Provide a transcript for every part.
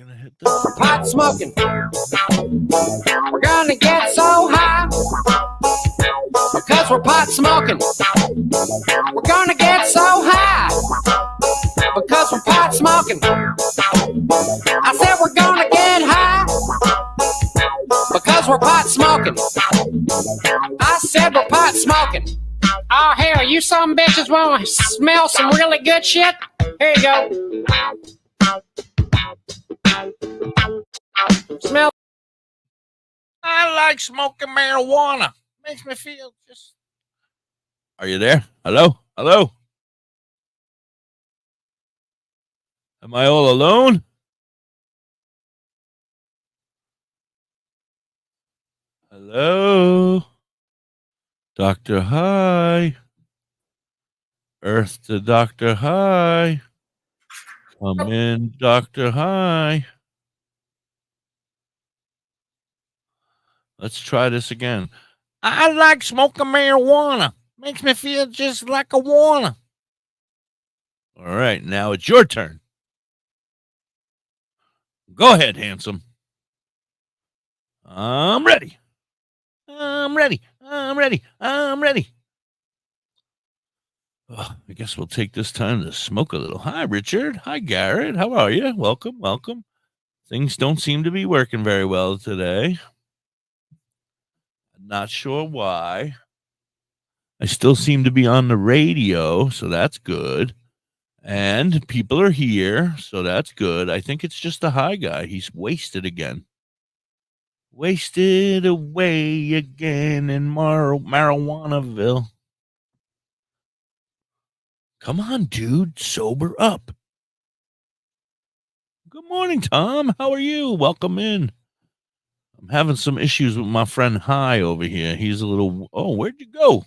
gonna hit this. We're pot smoking. We're gonna get so high because we're pot smoking. We're gonna get so high because we're pot smoking. I said we're gonna get high because we're pot smoking. I said we're pot smoking. Oh hell, you some bitches want to smell some really good shit? Here you go. Smell. I like smoking marijuana. Makes me feel just. Are you there? Hello? Hello? Am I all alone? Hello? DoktorHigh. Earth to DoktorHigh. Come in, DoktorHigh. Let's try this again. I like smoking marijuana. Makes me feel just like a wanna. All right, now it's your turn. Go ahead, handsome. I'm ready. I'm ready. I'm ready. I'm ready. Oh, I guess we'll take this time to smoke a little. Hi, Richard. Hi, Garrett. How are you? Welcome, welcome. Things don't seem to be working very well today. Not sure why. I still seem to be on the radio, so that's good. And people are here, so that's good. I think it's just the high guy. He's wasted again. Wasted away again in Marijuanaville. Come on, dude. Sober up. Good morning, Tom. How are you? Welcome in. I'm having some issues with my friend High over here. He's a little... Oh, where'd you go?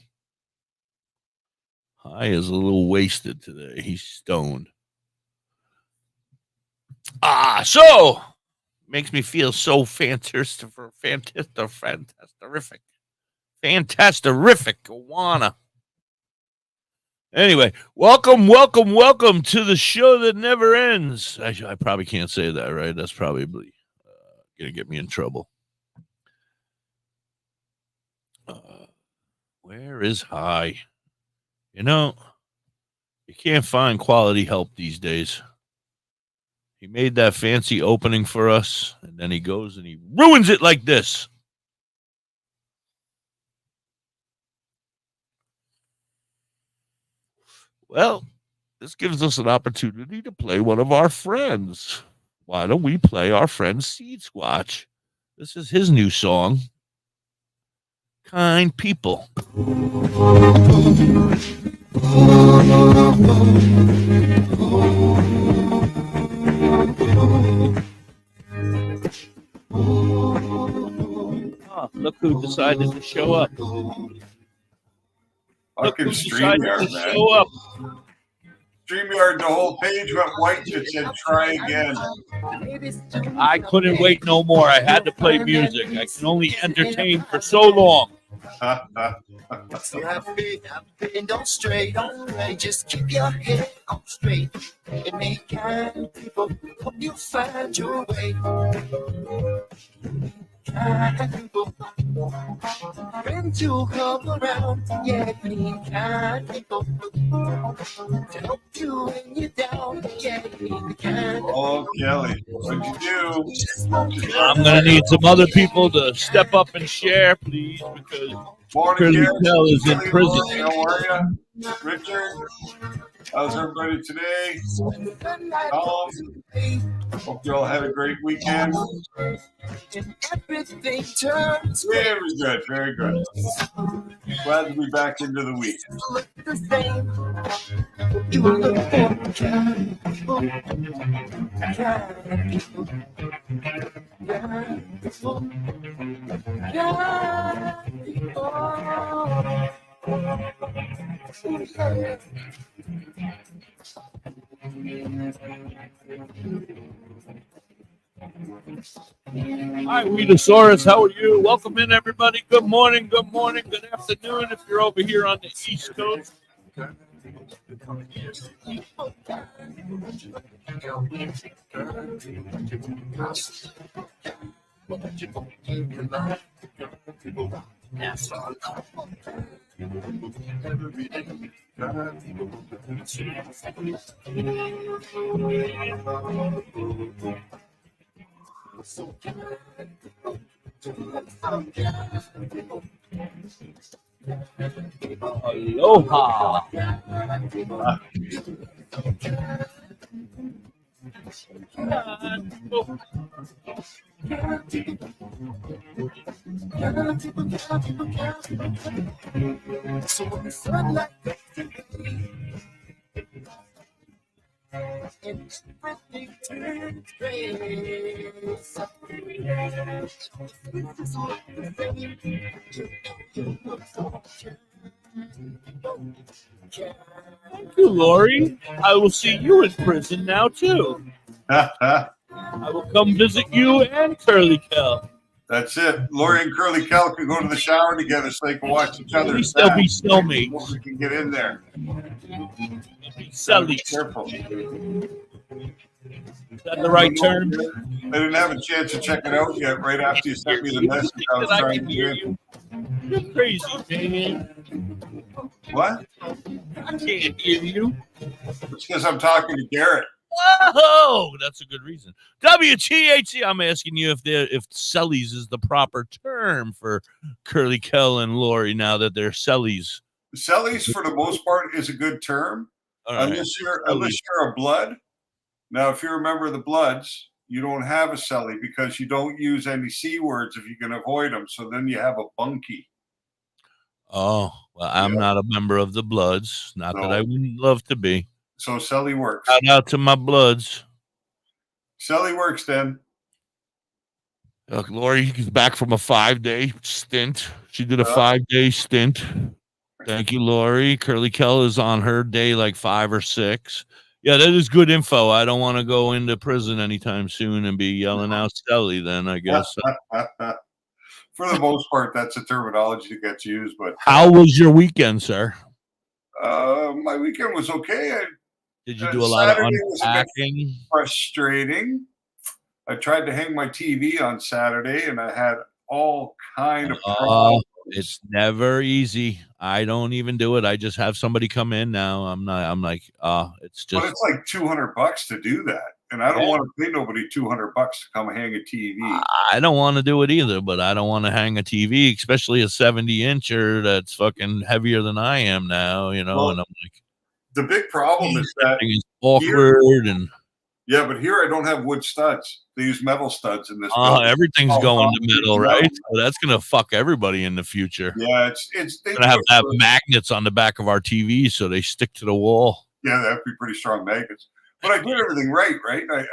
High is a little wasted today. He's stoned. So makes me feel so fantastic. Wanna. Anyway, welcome to the show that never ends. I probably can't say that, right? That's probably gonna get me in trouble. Where is High? You know, you can't find quality help these days. He made that fancy opening for us, and then he goes and he ruins it like this. Well, this gives us an opportunity to play one of our friends. Why don't we play our friend Seed Squatch? This is his new song, Kind People. Oh, look who decided to show up. Fucking StreamYard, man. StreamYard, the whole page went white. It said try again. I couldn't wait no more. I had to play music. I can only entertain for so long. So happy and don't stray. Just keep your head on straight. And make kind people hope you find your way. Kind people, friends who come around, yeah, need kind people to help you when you're down, yeah, need the kind. Oh, Kelly, what'd you do? I'm gonna need some other people to step up and share, please, because Curly Tell is in prison. How are you, Richard? How's everybody today? Hope you all had a great weekend. Everything turns very good, very good. Glad to be back into the week. the same. You will look for kind people. Kind people. Kind people. Kind people. Hi, Weedosaurus. How are you? Welcome in, everybody. Good morning, good afternoon if you're over here on the East Coast. Aloha. So when the sunlight and everything turns gray, Thank you, Lori. I will see you in prison now, too. I will come visit you and Curly Kel. That's it. Lori and Curly Kel can go to the shower together so they can watch each other. At least they'll be cellmates. We can get in there. Cellies. Careful. Is that the right term? I didn't have a chance to check it out yet. Right after you sent me the message, I was trying to hear you. You're crazy, man. What? I can't hear you. It's because I'm talking to Garrett. Oh, that's a good reason. WTHC, I'm asking you if cellies is the proper term for Curly Kel and Lori now that they're cellies. Cellies, for the most part, is a good term. Right. Unless you're a blood. Now, if you're a member of the Bloods, you don't have a cellie because you don't use any C words if you can avoid them. So then you have a bunkie. Oh, well, I'm not a member of the Bloods. Not that I wouldn't love to be. So cellie works. Shout out to my Bloods. Cellie works then. Look, Lori is back from a 5-day stint. She did a 5-day stint. Thank you, Lori. Curly Kel is on her day like 5 or 6. Yeah, that is good info. I don't want to go into prison anytime soon and be yelling out Stelly then, I guess. For the most part, that's a terminology that gets used. But how was your weekend, sir? My weekend was okay. Did you do a lot of unpacking? Frustrating. I tried to hang my TV on Saturday, and I had all kind of problems. It's never easy. I don't even do it. I just have somebody come in now. I'm like, it's just. But it's like $200 to do that, and I don't want to pay nobody $200 to come hang a TV. I don't want to do it either, but I don't want to hang a TV, especially a 70-incher that's fucking heavier than I am now. You know, and I'm like, the big problem is that it's awkward and. Yeah, but here I don't have wood studs. They use metal studs in this. Everything's going to metal, right? So that's gonna fuck everybody in the future. Yeah, it's gonna have to have magnets on the back of our TV so they stick to the wall. Yeah, that'd be pretty strong magnets. But I did everything right?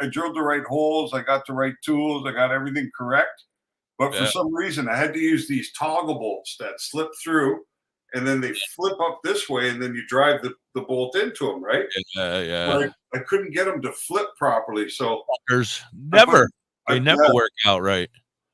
I drilled the right holes. I got the right tools. I got everything correct. But for some reason, I had to use these toggle bolts that slip through, and then they flip up this way, and then you drive the bolt into them, right? Yeah. But I couldn't get them to flip properly, so they never work out right.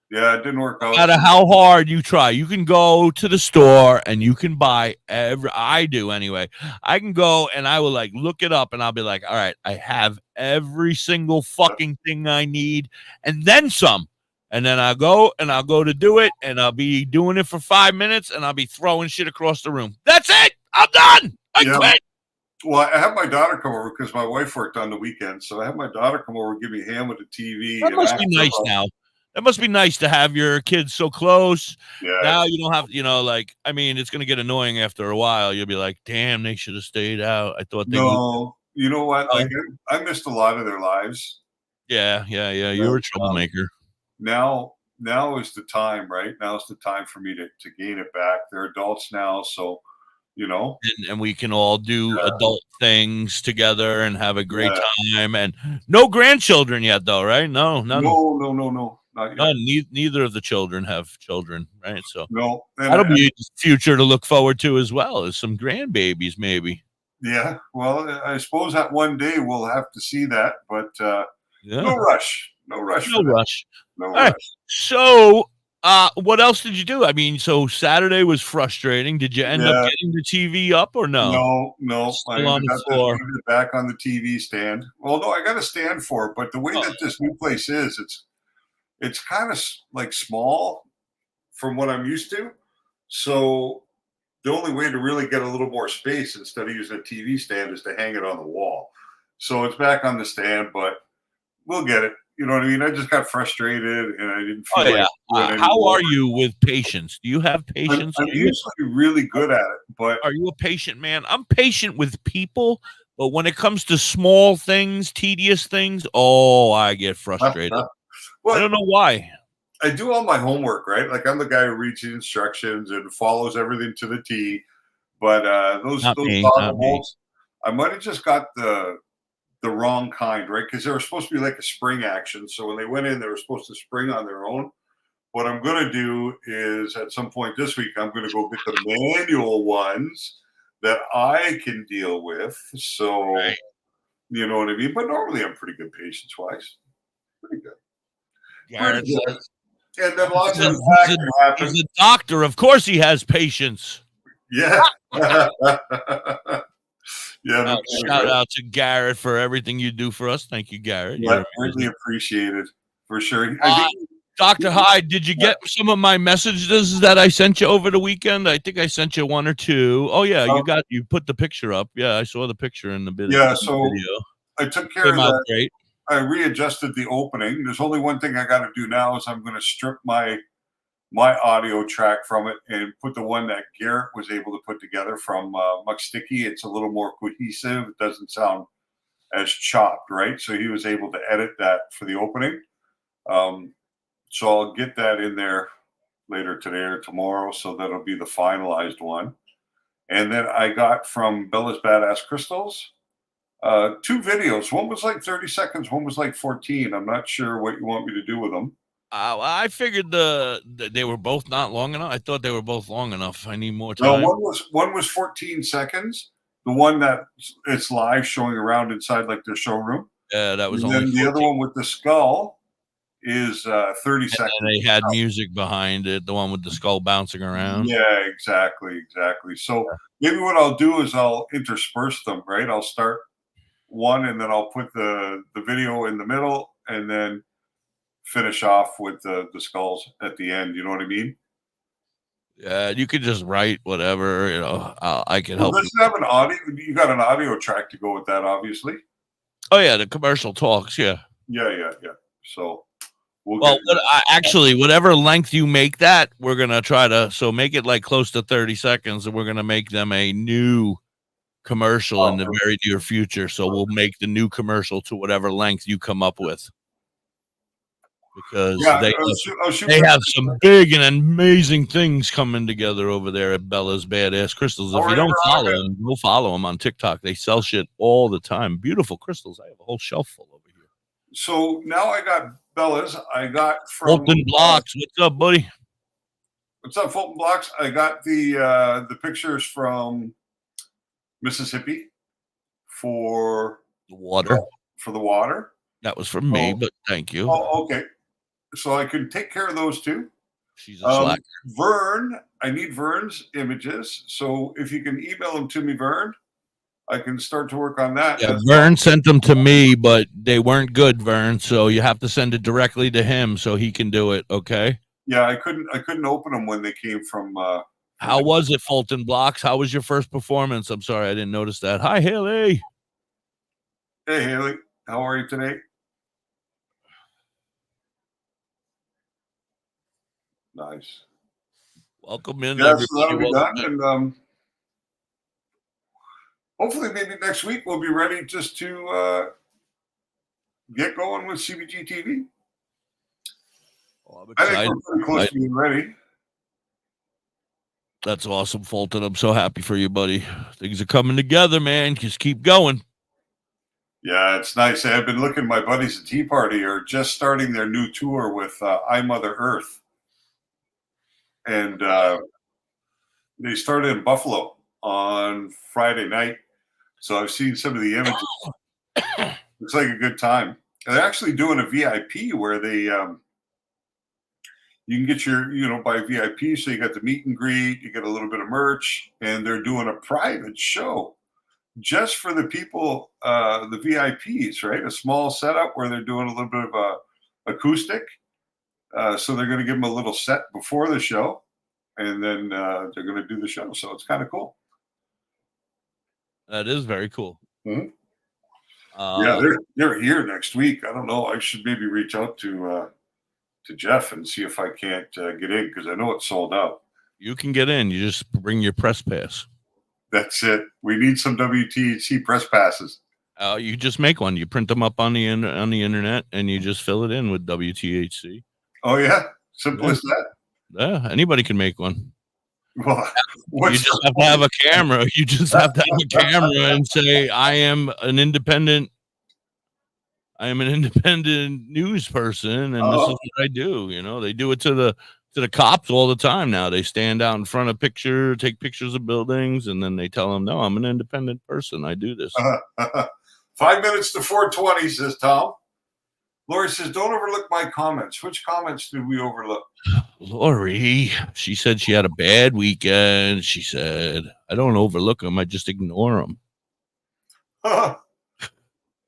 Yeah, it didn't work out. No matter how hard you try, you can go to the store and you can buy I do anyway. I can go and I will like look it up and I'll be like, all right, I have every single fucking thing I need and then some. And then I'll go to do it and I'll be doing it for 5 minutes and I'll be throwing shit across the room. That's it. I'm done. I quit. Well, I have my daughter come over because my wife worked on the weekend. So I have my daughter come over and give me a hand with the TV. That must be nice now. That must be nice to have your kids so close. Yeah. Now you don't have, I mean, it's going to get annoying after a while. You'll be like, damn, they should have stayed out. I thought they would. You know what? I missed a lot of their lives. Yeah. You're a troublemaker. Now is the time, right? Now is the time for me to gain it back. They're adults now, so and we can all do adult things together and have a great time. And no grandchildren yet, though, right? No. Not yet. Neither of the children have children, right? So that'll be a future to look forward to as well as some grandbabies, maybe. Yeah, well, I suppose that one day we'll have to see that, but no rush. No rush. No All rush. right. So What else did you do? I mean, so Saturday was frustrating. Did you end up Yeah. getting the TV up or no? No. I Still on ended the up just floor. putting it back on the TV stand. Well, no, I got a stand for it, but the way that this new place is, it's kind of like small from what I'm used to. So the only way to really get a little more space instead of using a TV stand is to hang it on the wall. So it's back on the stand, but we'll get it. You know what I mean? I just got frustrated and I didn't Oh feel yeah. like doing it How anymore. are you with patience? Do you have patience? I'm usually really good at it, but Are you a patient man? I'm patient with people, but when it comes to small things, tedious things, I get frustrated. I well, don't know why. I do all my homework, right? Like I'm the guy who reads the instructions and follows everything to the T. But those Not me. toggle bolts, I might have just got the wrong kind, right? Because they were supposed to be like a spring action. So when they went in, they were supposed to spring on their own. What I'm going to do is at some point this week, I'm going to go get the manual ones that I can deal with. So, Right. you know what I mean? But normally I'm pretty good patience wise. Pretty good. Garrett Pretty good. says, And then lots of he's can happen. a doctor. Of course he has patience. Yeah. Yeah. No Shout out to Garrett for everything you do for us. Thank you, Garrett. Yeah, really appreciated for sure. DoktorHigh, did you get some of my messages that I sent you over the weekend? I think I sent you one or two. Oh yeah, you put the picture up. Yeah, I saw the picture in the video. Yeah, so I took care of that. Great. I readjusted the opening. There's only one thing I got to do now is I'm going to strip my audio track from it and put the one that Garrett was able to put together from Muck Sticky. It's a little more cohesive. It doesn't sound as chopped, right? So he was able to edit that for the opening. So I'll get that in there later today or tomorrow. So that'll be the finalized one. And then I got from Bella's Badass Crystals 2 videos. One was like 30 seconds. One was like 14. I'm not sure what you want me to do with them. I figured they were both not long enough. I thought they were both long enough. I need more time. No, one was 14 seconds. The one that it's live showing around inside like their showroom. Yeah, that was and only then 14. The other one with the skull is 30 seconds. And they had music behind it, the one with the skull bouncing around. Yeah, exactly. So maybe what I'll do is I'll intersperse them, right? I'll start one and then I'll put the video in the middle and then finish off with the skulls at the end. You know what I mean? Yeah, you could just write whatever, I can help. Does it have an audio? You got an audio track to go with that, obviously. Oh yeah, the commercial talks. Yeah. So actually, whatever length you make that, we're gonna try to make it like close to 30 seconds, and we're gonna make them a new commercial in the very near future. So we'll make the new commercial to whatever length you come up with. Because they have some big and amazing things coming together over there at Bella's Badass Crystals. If you don't follow them, go follow them on TikTok. They sell shit all the time. Beautiful crystals. I have a whole shelf full over here. So now I got Bella's. I got from Fulton Blocks. What's up, buddy? What's up, Fulton Blocks? I got the pictures from Mississippi for the water. For the water. That was from me, but thank you. Oh, okay. So I can take care of those two. She's a slacker. Vern, I need Vern's images. So if you can email them to me, Vern, I can start to work on that. Yeah, Vern sent them to me, but they weren't good, Vern. So you have to send it directly to him so he can do it. Okay. Yeah, I couldn't open them when they came from. How was it, Fulton Blocks? How was your first performance? I'm sorry, I didn't notice that. Hi, Haley. Hey, Haley. How are you today? Nice. Welcome in. Yeah, so that'll be done. And hopefully maybe next week we'll be ready just to get going with CBG TV. I think we're pretty close to being ready. That's awesome, Fulton. I'm so happy for you, buddy. Things are coming together, man. Just keep going. Yeah, it's nice. I've been looking. My buddies at Tea Party are just starting their new tour with I Mother Earth. And they started in Buffalo on Friday night. So I've seen some of the images. Looks like a good time. And they're actually doing a VIP where they You can get your, by VIP, so you got the meet and greet, you get a little bit of merch, and they're doing a private show just for the people, the VIPs, right? A small setup where they're doing a little bit of acoustic. So they're going to give them a little set before the show, and then they're going to do the show. So it's kind of cool. That is very cool. Mm-hmm. Yeah, they're here next week. I don't know. I should maybe reach out to Jeff and see if I can't get in, because I know it's sold out. You can get in. You just bring your press pass. That's it. We need some WTHC press passes. You just make one. You print them up on the internet, and you just fill it in with WTHC. Oh yeah, simple as that. Yeah, anybody can make one. Well, you just have to have a camera. You just have to have a camera and say, "I am an independent news person, and this is what I do." They do it to the cops all the time now. They stand out in front of take pictures of buildings, and then they tell them, "No, I'm an independent person. I do this." 5 minutes to 4:20, says Tom. Lori says, "Don't overlook my comments." Which comments did we overlook? Lori, she said she had a bad weekend. She said, "I don't overlook them. I just ignore them."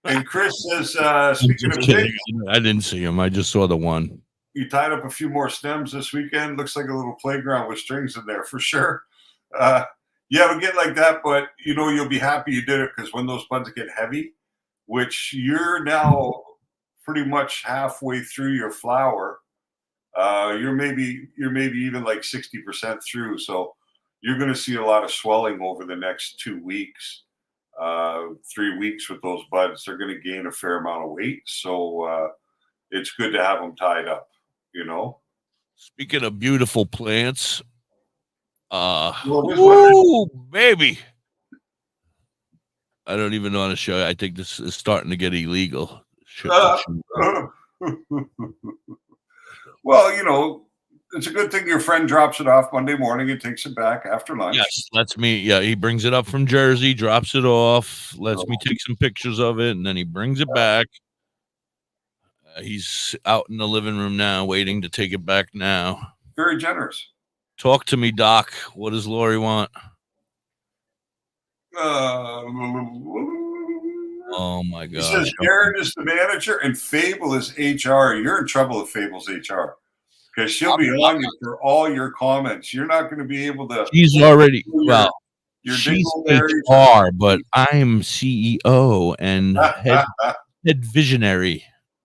And Chris says, speaking of pigs, I didn't see him. I just saw the one. You tied up a few more stems this weekend. Looks like a little playground with strings in there for sure. Yeah, we get like that, but you'll be happy you did it, because when those buds get heavy, which you're now pretty much halfway through your flower, you're maybe even like 60% through. So you're going to see a lot of swelling over the next 2 weeks, 3 weeks with those buds. They're going to gain a fair amount of weight. So it's good to have them tied up, Speaking of beautiful plants, baby. I don't even know how to show you. I think this is starting to get illegal. Well, it's a good thing your friend drops it off Monday morning and takes it back after lunch. Yes, that's me. Yeah, he brings it up from Jersey, drops it off, lets me take some pictures of it, and then he brings it back. He's out in the living room now, waiting to take it back now. Very generous. Talk to me, Doc. What does Lori want? Oh my God! He says Aaron is the manager and Fable is HR. You're in trouble with Fable's HR, because she'll be on you for all your comments. You're not going to be able to. She's already she's HR, but I'm CEO and head visionary.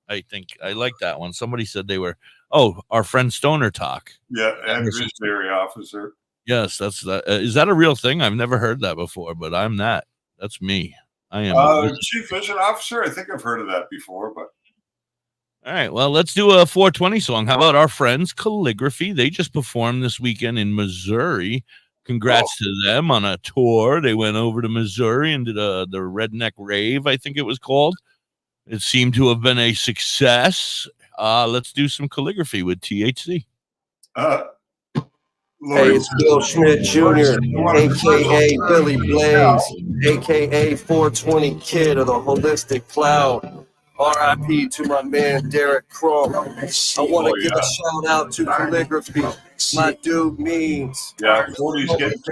I think I like that one. Somebody said they were. Oh, our friend Stoner Talk. Yeah, and visionary officer. Yes, that's that. Is that a real thing? I've never heard that before, but I'm that. That's me. I am Chief Vision Officer. I think I've heard of that before, but all right. Well, let's do a 420 song. How about our friends Calligraphy? They just performed this weekend in Missouri. Congrats to them on a tour. They went over to Missouri and did the Redneck Rave, I think it was called. It seemed to have been a success. Let's do some Calligraphy with THC. Hey, it's Bill Schmidt Jr., a.k.a. Billy Blaze, a.k.a. 420 Kid of the Holistic Cloud. R.I.P. to my man, Derek Crum. I want to give a shout out to Calligraphy. My dude Means. Yeah, 40's getting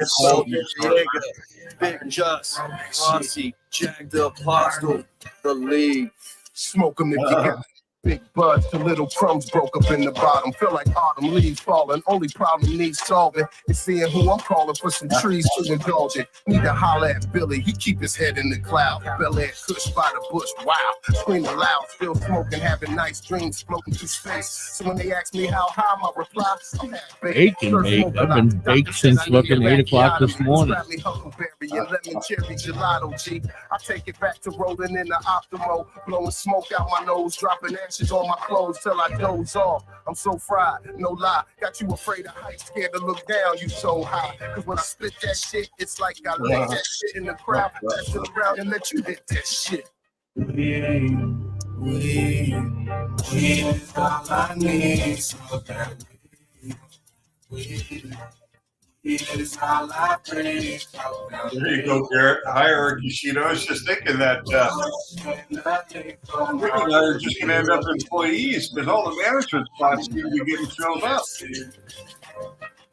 Big Just, Rossi, Jack the Apostle, The League. Smoke 'em if you got big buds, the little crumbs broke up in the bottom. Feel like autumn leaves falling. Only problem needs solving is seeing who I'm calling for some trees to indulge in. Need to holler at Billy, he keep his head in the cloud. Bel Air Kush by the bush, wow. Screaming loud, still smoking, having nice dreams floating through space. So when they ask me how high, my reply, I'm half bacon. I've been baked since fucking 8 o'clock this morning. Lemon cherry gelato, G. I take it back to rolling in the Optimo, blowing smoke out my nose, dropping ashes on my clothes till I doze off. I'm so fried, no lie. Got you afraid of heights, scared to look down. You so high, cause when I spit that shit, it's like I let that shit in the crowd, pass it around and let you hit that shit. We is all I need. So that we is all I pray. There you go, Garrett. Hierarchy sheet. I was just thinking that we are just going to end up employees because all the management spots seem to be getting filled up.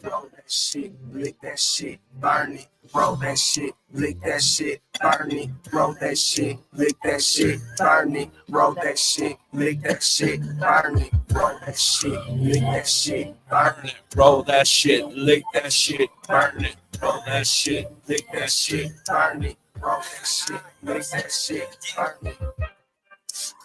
Roll that shit, lick that shit, burn it. Roll that shit, lick that shit, burn it. Roll that shit, lick that shit, burn it. Roll that shit, lick that shit, burn it. Roll that shit, lick that shit, burn it. Roll that shit, lick that shit, burn it. Roll that shit, lick that shit, burn it. Roll that shit, lick that shit, burn it.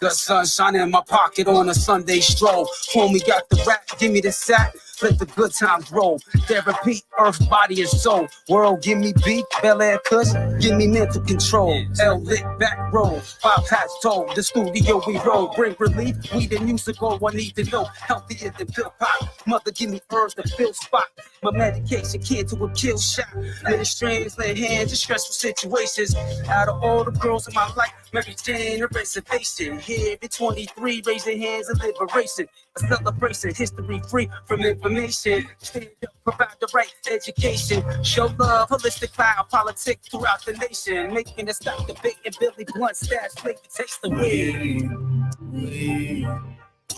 Got sunshine in my pocket on a Sunday stroll. Homie got the rap, give me the sack. Let the good times roll. Therapy, earth, body, and soul. World, give me beat. Bel Air cuss, give me mental control. L lit back roll. 5 hats told. The studio we roll. Bring relief. We the musical. I need to know. Healthier than pill pop. Mother, give me herbs to fill spot. My medication can't to a kill shot. Little strands, lay hands in stressful situations. Out of all the girls in my life, Mary Jane, a reservation. Here at 23, raising hands and liberation. A celebration, history free from information. Stand up, provide the right education. Show love, holistic cloud, politics throughout the nation. Making it stop debating Billy Blunt stash, flavor, taste the weed.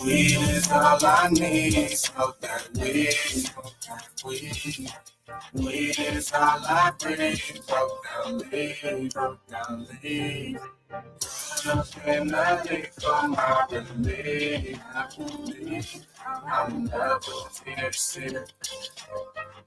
Weed is all I need. Smoke that weed, smoke that weed. Weed is all I breathe. Broke down leaves, broke down leaves. And I live for my relief. I'm never tipsy.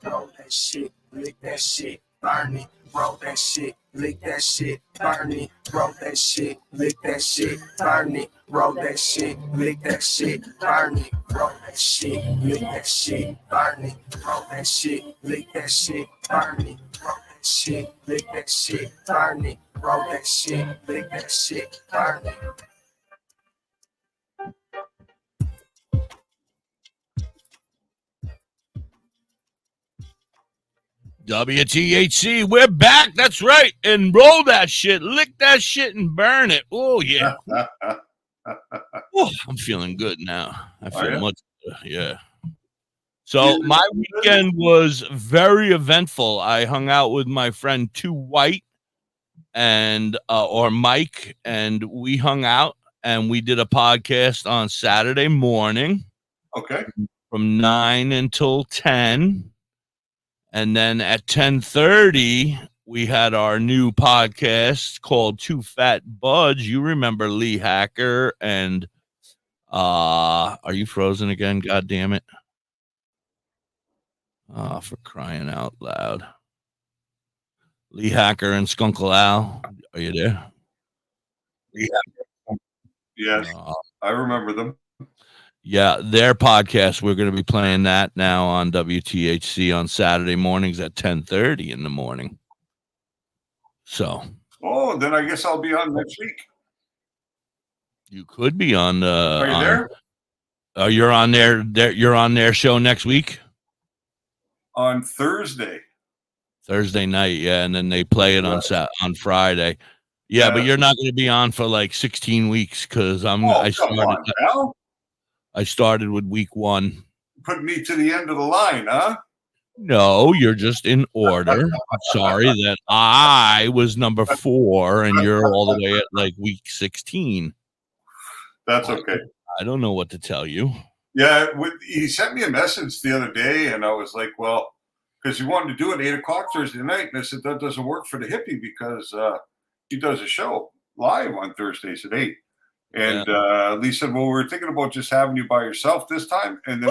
Roll that shit, lick that shit, burn it. Roll that shit, lick that shit, burn it. Roll that shit, lick that shit, burn it. Roll that shit, lick that shit, burn it. Roll that shit, lick that shit, burn it. Roll that shit, lick that shit, burn it. Roll that shit, lick that shit, burn it. Roll that shit, lick that shit, burn it. WTHC, we're back. That's right. And roll that shit, lick that shit, and burn it. Oh, yeah. Oh, I'm feeling good now. I feel much better. Yeah. So my weekend was very eventful. I hung out with my friend Too White and or Mike, and we hung out and we did a podcast on Saturday morning. Okay. From 9 until 10. And then at 10:30, we had our new podcast called Two Fat Buds. You remember Lee Hacker and are you frozen again? God damn it. For crying out loud. Lee Hacker and Skunkle Al. Are you there? Lee Hacker. Yes. I remember them. Yeah, their podcast. We're going to be playing that now on WTHC on Saturday mornings at 10:30 in the morning. So. Oh, then I guess I'll be on next week. You could be on. Are you there? You're on you're on their show next week. On Thursday. Thursday night, yeah, and then they play it on Friday. Yeah, but you're not going to be on for like 16 weeks because I started with week 1. Put me to the end of the line, huh? No, you're just in order. I'm sorry that I was number 4 and you're all the way at like week 16. That's okay. I don't know what to tell you. Yeah, he sent me a message the other day, and I was like, well, because he wanted to do it 8 o'clock Thursday night, and I said, that doesn't work for Da.Hippie because he does a show live on Thursdays at 8. And Lee said, well, we're thinking about just having you by yourself this time. And then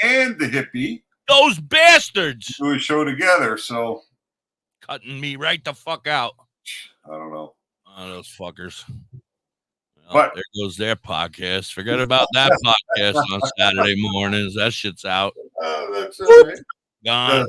and Da.Hippie. Those bastards. Do a show together. So cutting me right the fuck out. I don't know. Oh, those fuckers. Well, but there goes their podcast. Forget about that podcast on Saturday mornings. That shit's out. That's all right. Gone.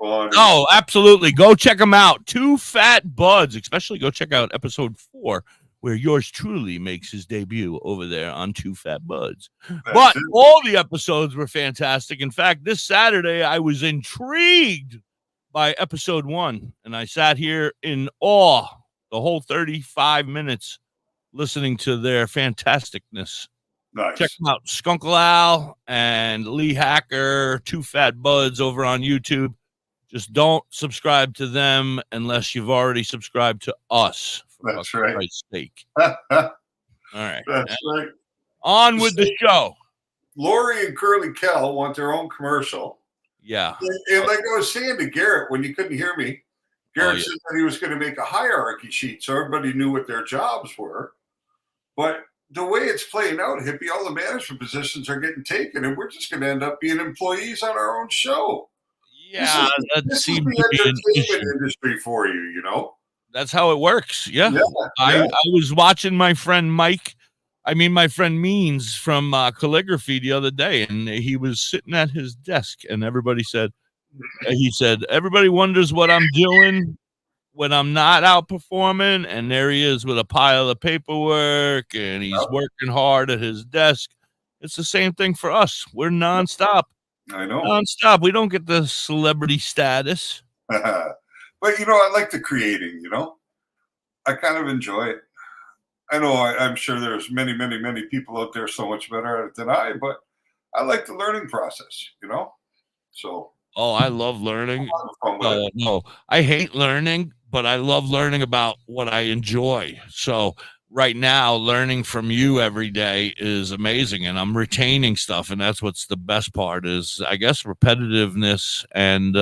Oh, absolutely. Go check them out. Two Fat Buds. Especially go check out episode 4. Where yours truly makes his debut over there on Two Fat Buds. But all the episodes were fantastic. In fact, this Saturday, I was intrigued by episode 1. And I sat here in awe the whole 35 minutes listening to their fantasticness. Nice. Check them out. Skunkle Al and Lee Hacker, Two Fat Buds over on YouTube. Just don't subscribe to them unless you've already subscribed to us. For That's right. Christ's sake. That's All right. right. On with the show. Lori and Curly Kell want their own commercial. Yeah. And like I was saying to Garrett when you couldn't hear me, Garrett said that he was going to make a hierarchy sheet so everybody knew what their jobs were. But the way it's playing out, Hippie, all the management positions are getting taken, and we're just going to end up being employees on our own show. Yeah, this is the entertainment industry for you, you know? That's how it works. Yeah. I was watching my friend my friend Means from Calligraphy the other day, and he was sitting at his desk, and everybody said, everybody wonders what I'm doing when I'm not out performing, and there he is with a pile of paperwork, and he's working hard at his desk. It's the same thing for us. We're nonstop. I know. Nonstop. We don't get the celebrity status. But, you know, I like the creating, you know? I kind of enjoy it. I know I'm sure there's many, many, many people out there so much better at it than I, but I like the learning process, you know? So. Oh, I love learning. No, I hate learning, but I love learning about what I enjoy. So right now, learning from you every day is amazing, and I'm retaining stuff, and that's what's the best part is, I guess, repetitiveness and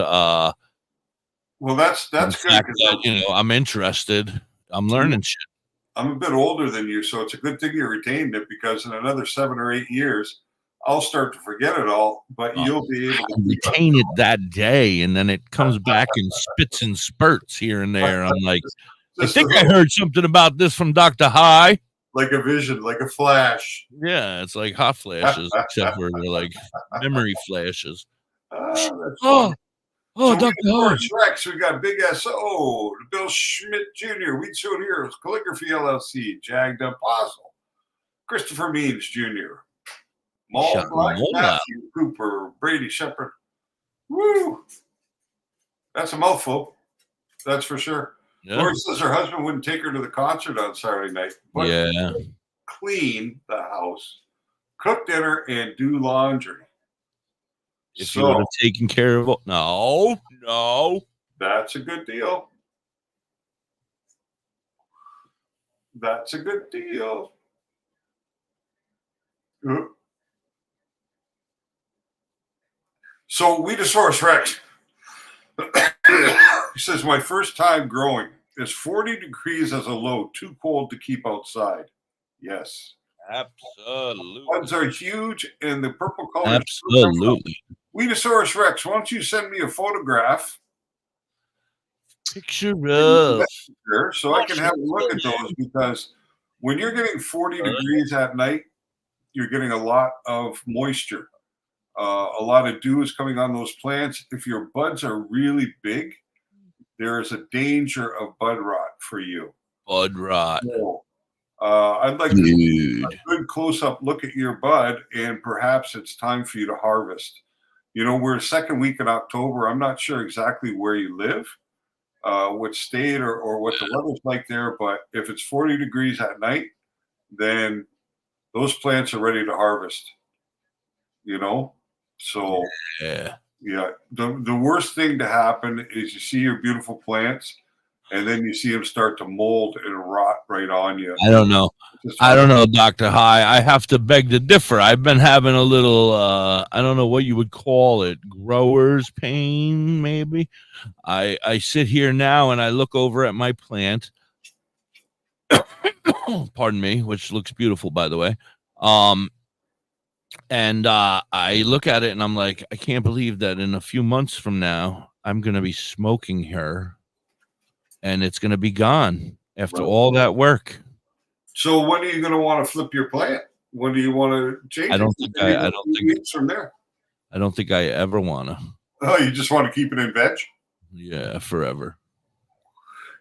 well, that's good. That, you know, I'm interested. I'm learning shit. I'm a bit older than you, so it's a good thing you retained it, because in another 7 or 8 years, I'll start to forget it all, but you'll be able to retain it that day, and then it comes back in spits and spurts here and there. I'm like, I think I heard something about this from DoktorHigh. Like a vision, like a flash. Yeah, it's like hot flashes, except for they're like memory flashes. DoktorHigh. Rex, we got Big S.O., Bill Schmidt Jr., Weed Show Heroes, Calligraphy LLC, Jagged Apostle, Christopher Means Jr., Maul Black, Matthew Cooper, Brady Shepard. Woo! That's a mouthful. That's for sure. Yeah. Lori says her husband wouldn't take her to the concert on Saturday night. But clean the house, cook dinner, and do laundry. If you would have taken care of it. No. That's a good deal. That's a good deal. So, Weedosaurus Rex. He says, my first time growing is 40 degrees as a low, too cold to keep outside. Yes. Absolutely. Buds are huge, and the purple color. Absolutely. Weedosaurus Rex, why don't you send me a photograph? Picture of. So I can have a look at those, because when you're getting 40 degrees at night, you're getting a lot of moisture. A lot of dew is coming on those plants. If your buds are really big, there is a danger of bud rot for you. Bud rot. So, I'd like to get a good close-up look at your bud, and perhaps it's time for you to harvest. You know, we're second week in October. I'm not sure exactly where you live, what state or what the weather's like there, but if it's 40 degrees at night, then those plants are ready to harvest, you know? So, yeah. The worst thing to happen is you see your beautiful plants, and then you see them start to mold and rot right on you. I don't know. DoktorHigh. I have to beg to differ. I've been having a little, I don't know what you would call it, grower's pain, maybe. I sit here now and I look over at my plant. Pardon me, which looks beautiful, by the way. And I look at it and I'm like, I can't believe that in a few months from now, I'm going to be smoking her and it's going to be gone after all that work. So when are you going to want to flip your plant? When do you want to change it? I don't think from there. I don't think I ever want to. Oh, you just want to keep it in veg? Yeah, forever.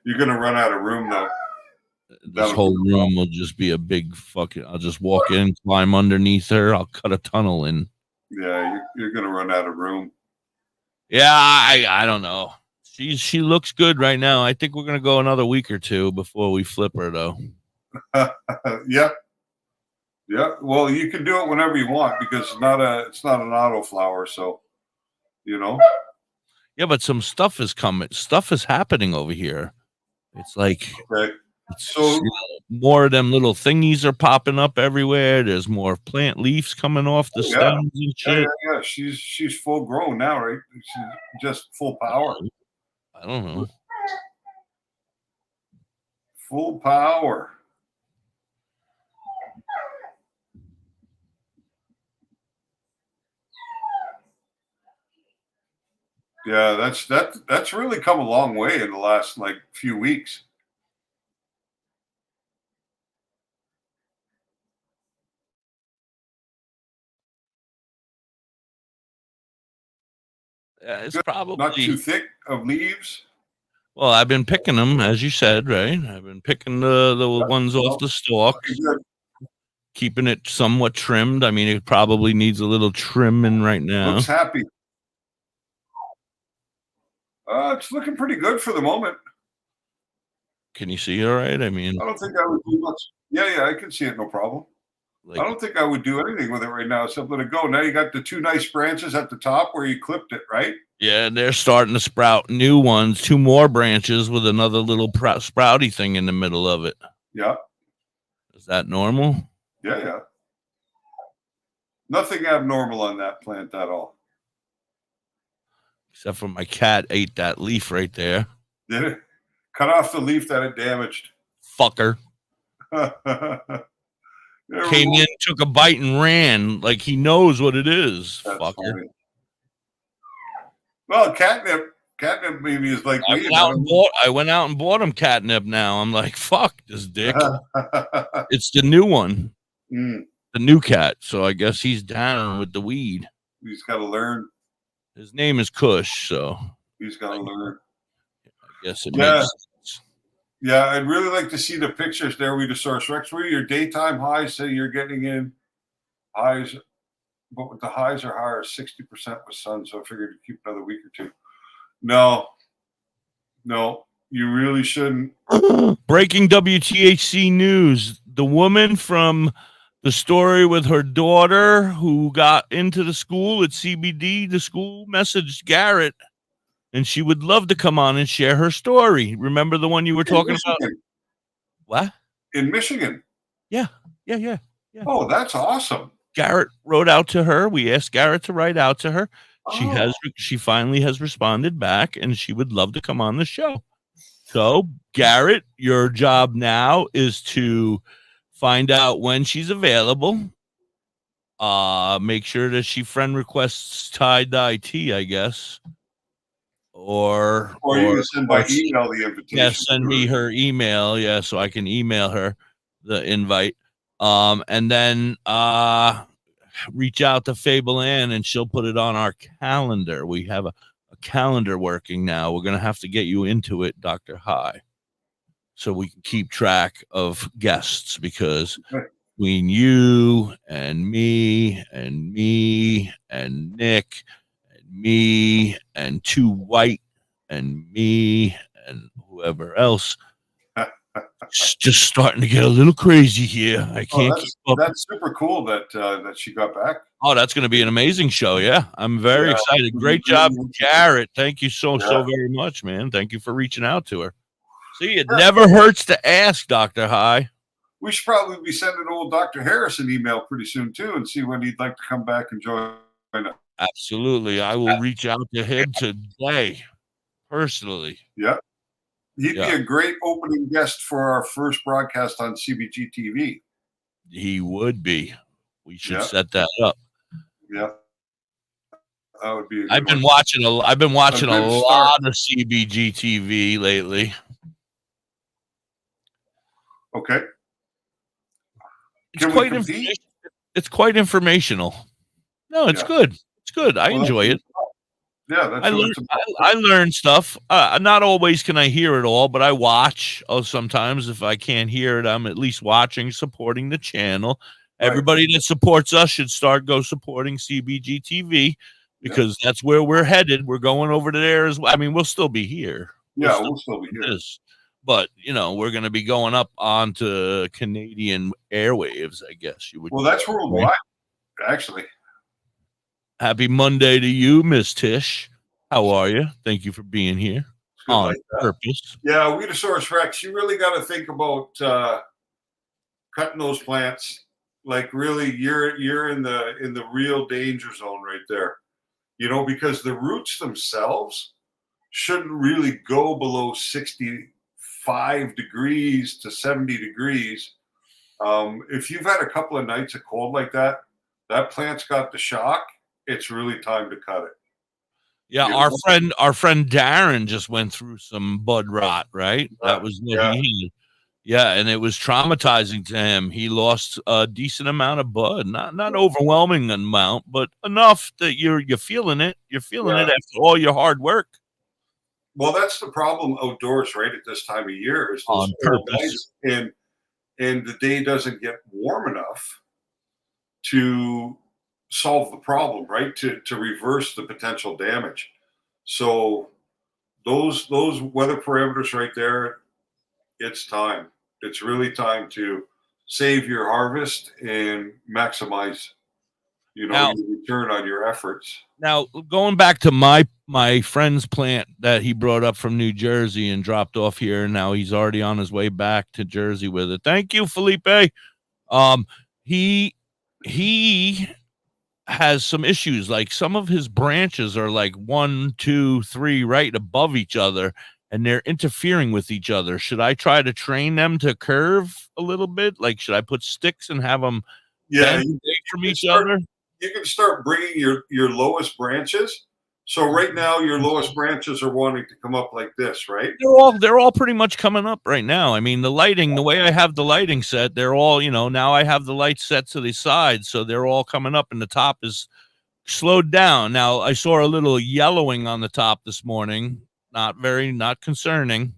You're going to run out of room, though. This whole room will just be a big fucking. I'll just walk in, climb underneath her. I'll cut a tunnel in. Yeah, you're gonna run out of room. Yeah, I don't know. She looks good right now. I think we're gonna go another week or two before we flip her, though. Yeah. Well, you can do it whenever you want because it's not an auto flower, so you know. Yeah, but some stuff is coming. Stuff is happening over here. It's like Okay. it's, So you know, more of them little thingies are popping up everywhere. There's more plant leaves coming off the yeah, stems and yeah, shit. yeah. She's full grown now, right? She's just full power. I don't know. Full power. Yeah, that's really come a long way in the last like few weeks. It's Good. probably Not too thick of leaves. well. I've been picking them, as you said, right? I've been picking the ones off the stalks, Okay, good. keeping it somewhat trimmed. I mean, it probably needs a little trimming right now. Looks happy. It's looking pretty good for the moment. Can you see all right? I mean, I don't think I would do much. Yeah, I can see it, no problem. like, I don't think I would do anything with it right now except let it go. Now you got the two nice branches at the top where you clipped it, right? yeah, they're starting to sprout new ones, 2 more branches with another little sprouty thing in the middle of it. Yeah, Is that normal? yeah. Nothing abnormal on that plant at all. Except for my cat ate that leaf right there. Did it? Cut off the leaf that it damaged. Fucker. Came in, took a bite, and ran like he knows what it is. That's Fucker. funny. Well, catnip maybe is like I went out and bought him catnip now. I'm like, fuck this dick. It's the new one. The new cat. So I guess he's down with the weed. He's got to learn. His name is Kush, so He's got to learn. I guess it makes sense. Yeah, I'd really like to see the pictures there, Weedosaurus Rex. Where your daytime highs say you're getting in highs, but with the highs are higher, 60% with sun. So I figured to keep another week or two. No, you really shouldn't. Breaking WTHC news. The woman from the story with her daughter who got into the school at CBD, the school messaged Garrett, and she would love to come on and share her story. Remember the one you were talking about? What? In Michigan? Yeah. Oh, that's awesome. Garrett wrote out to her. We asked Garrett to write out to her. She finally has responded back, and she would love to come on the show. So, Garrett, your job now is to find out when she's available. Make sure that she friend requests tie-dye tea, I guess. Or you can send by email the invitation. Yeah, send me her email, so I can email her the invite. And then reach out to Fable Ann, and she'll put it on our calendar. We have a calendar working now. We're gonna have to get you into it, DoktorHigh, so we can keep track of guests, because between you and me and Nick and me and Too White and me and whoever else, it's just starting to get a little crazy here. I can't keep up. That's super cool that she got back. Oh, that's going to be an amazing show. Yeah, I'm very excited. Great job, Garrett. Thank you so very much, man. Thank you for reaching out to her. See, it never hurts to ask, DoktorHigh. We should probably be sending old Dr. Harris an email pretty soon, too, and see when he'd like to come back and join us. Absolutely. I will reach out to him today, personally. Yeah. He'd be a great opening guest for our first broadcast on CBG TV. He would be. We should set that up. Yeah. That would be I've been watching a lot of CBG TV lately. Okay. It's quite informational. No, it's good. It's good. I enjoy it. Yeah, that's I learn stuff. Not always can I hear it all, but I watch. Sometimes if I can't hear it, I'm at least watching, supporting the channel. Right. Everybody that supports us should go supporting CBG TV, because that's where we're headed. We're going over there as well. I mean, we'll still be here. We'll still be here. But, we're going to be going up onto Canadian airwaves, I guess you would. Well, that's worldwide, actually. Happy Monday to you, Miss Tish. How are you? Thank you for being here Good on like that. purpose. Yeah, Weedosaurus Rex, you really got to think about cutting those plants. Like really, you're in the real danger zone right there. You know, because the roots themselves shouldn't really go below 65 degrees to 70 degrees. If you've had a couple of nights of cold like that, that plant's got the shock. It's really time to cut it. Yeah, You our know? friend Darren just went through some bud rot, right? That was what Yeah. he yeah, and it was traumatizing to him. He lost a decent amount of bud, not overwhelming amount, but enough that you're feeling it. You're feeling it Yeah. after all your hard work. Well, that's the problem outdoors, right? At this time of year, is those On cold purpose. nights, and the day doesn't get warm enough to solve the problem, right? To reverse the potential damage. So those weather parameters right there, it's time. It's really time to save your harvest and maximize, Now, your return on your efforts. Now, going back to my friend's plant that he brought up from New Jersey and dropped off here, and now he's already on his way back to Jersey with it. Thank you, Felipe. He has some issues. Like some of his branches are like 1, 2, 3 right above each other, and they're interfering with each other. Should I try to train them to curve a little bit? Like, should I put sticks and have them Yeah, bend away from each other? you can start bringing your lowest branches. So right now, your lowest branches are wanting to come up like this, right? They're all pretty much coming up right now. I mean, the lighting, the way I have the lighting set, they're all, now I have the lights set to the side, so they're all coming up, and the top is slowed down. Now I saw a little yellowing on the top this morning. Not concerning.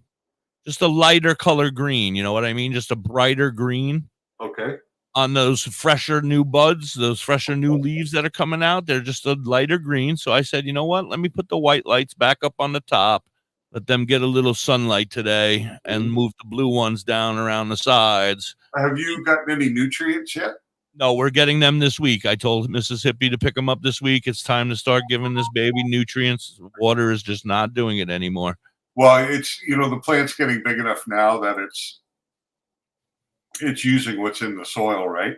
Just a lighter color green. You know what I mean? Just a brighter green Okay. on those fresher new buds, those fresher new leaves that are coming out. They're just a lighter green. So I said, you know what? Let me put the white lights back up on the top. Let them get a little sunlight today and move the blue ones down around the sides. Have you gotten any nutrients yet? No, we're getting them this week. I told Mississippi to pick them up this week. It's time to start giving this baby nutrients. Water is just not doing it anymore. Well, it's the plant's getting big enough now that it's using what's in the soil, right?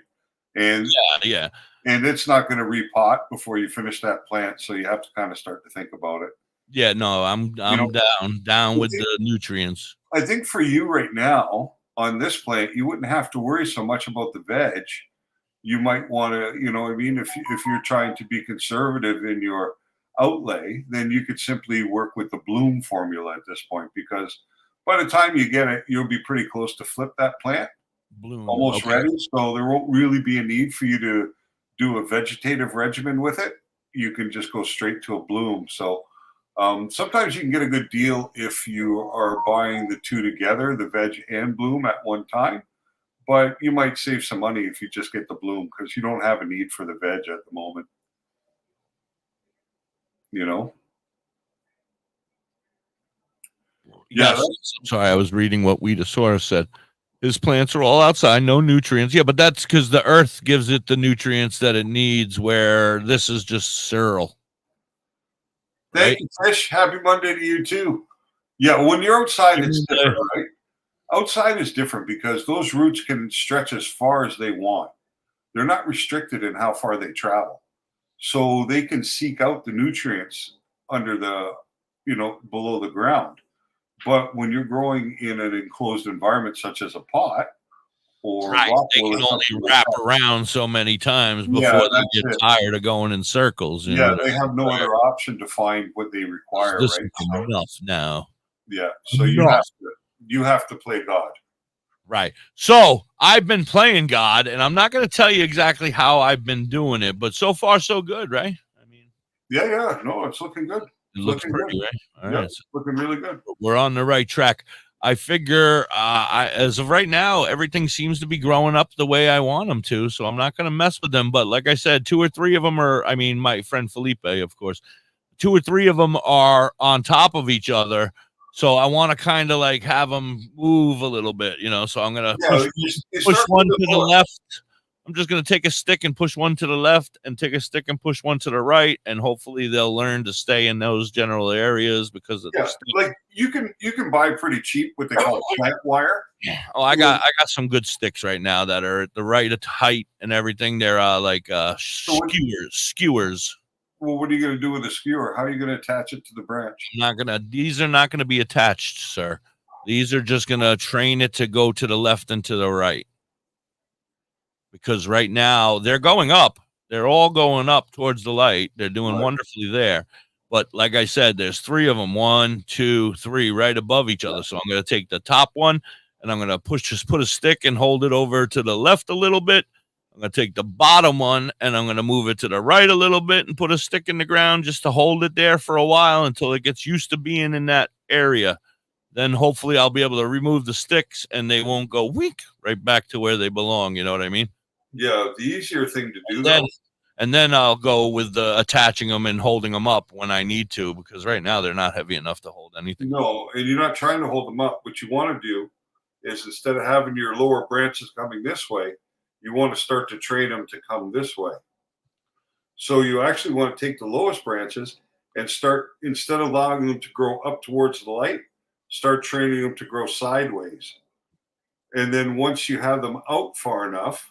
And Yeah. and it's not going to repot before you finish that plant, so you have to kind of start to think about it. Yeah, no, I'm down with the nutrients. I think for you right now on this plant, you wouldn't have to worry so much about the veg. You might want to, if you're trying to be conservative in your outlay, then you could simply work with the bloom formula at this point, because by the time you get it, you'll be pretty close to flip that plant, Bloom, almost okay. ready. So there won't really be a need for you to do a vegetative regimen with it. You can just go straight to a bloom. So sometimes you can get a good deal if you are buying the two together, the veg and bloom at one time. But you might save some money if you just get the bloom, because you don't have a need for the veg at the moment. Yes. I'm sorry, I was reading what Weedosaurus said. His plants are all outside, no nutrients. Yeah, but that's because the earth gives it the nutrients that it needs, where this is just cereal. Thank you, Fish. Happy Monday to you too. Yeah, when you're outside, it's different, right? Outside is different because those roots can stretch as far as they want. They're not restricted in how far they travel. So they can seek out the nutrients under the, below the ground. But when you're growing in an enclosed environment, such as a pot or right, they can only wrap around so many times before they get tired of going in circles. They have no other option to find what they require. This right? is enough now. Yeah, so you have to play God. Right. So I've been playing God, and I'm not going to tell you exactly how I've been doing it, but so far so good, right? I mean, yeah, no, it's looking good. It looks pretty, good. Right? All right, it's looking really good. We're on the right track. I figure, as of right now, everything seems to be growing up the way I want them to, so I'm not going to mess with them. But like I said, 2 or 3 of them are, my friend Felipe, of course, 2 or 3 of them are on top of each other. So I want to kind of like have them move a little bit, so I'm going to push one to the left, I'm just going to take a stick and push one to the left and take a stick and push one to the right. And hopefully they'll learn to stay in those general areas because of the stick. Like you can buy pretty cheap what they call plant wire. Oh, I got some good sticks right now that are at the right height and everything. They're like skewers. Well, what are you going to do with a skewer? How are you going to attach it to the branch? These are not going to be attached, sir. These are just going to train it to go to the left and to the right. Because right now they're going up. They're all going up towards the light. They're doing wonderfully there. But like I said, there's 3 of them, 1, 2, 3, right above each other. So I'm going to take the top one and I'm going to just put a stick and hold it over to the left a little bit. I'm going to take the bottom one and I'm going to move it to the right a little bit and put a stick in the ground just to hold it there for a while until it gets used to being in that area. Then hopefully I'll be able to remove the sticks and they won't go weak right back to where they belong. You know what I mean? Yeah, the easier thing to do and then I'll go with the attaching them and holding them up when I need to, because right now they're not heavy enough to hold anything. No, and you're not trying to hold them up. What you want to do is instead of having your lower branches coming this way, you want to start to train them to come this way. So you actually want to take the lowest branches and start, instead of allowing them to grow up towards the light, start training them to grow sideways. And then once you have them out far enough,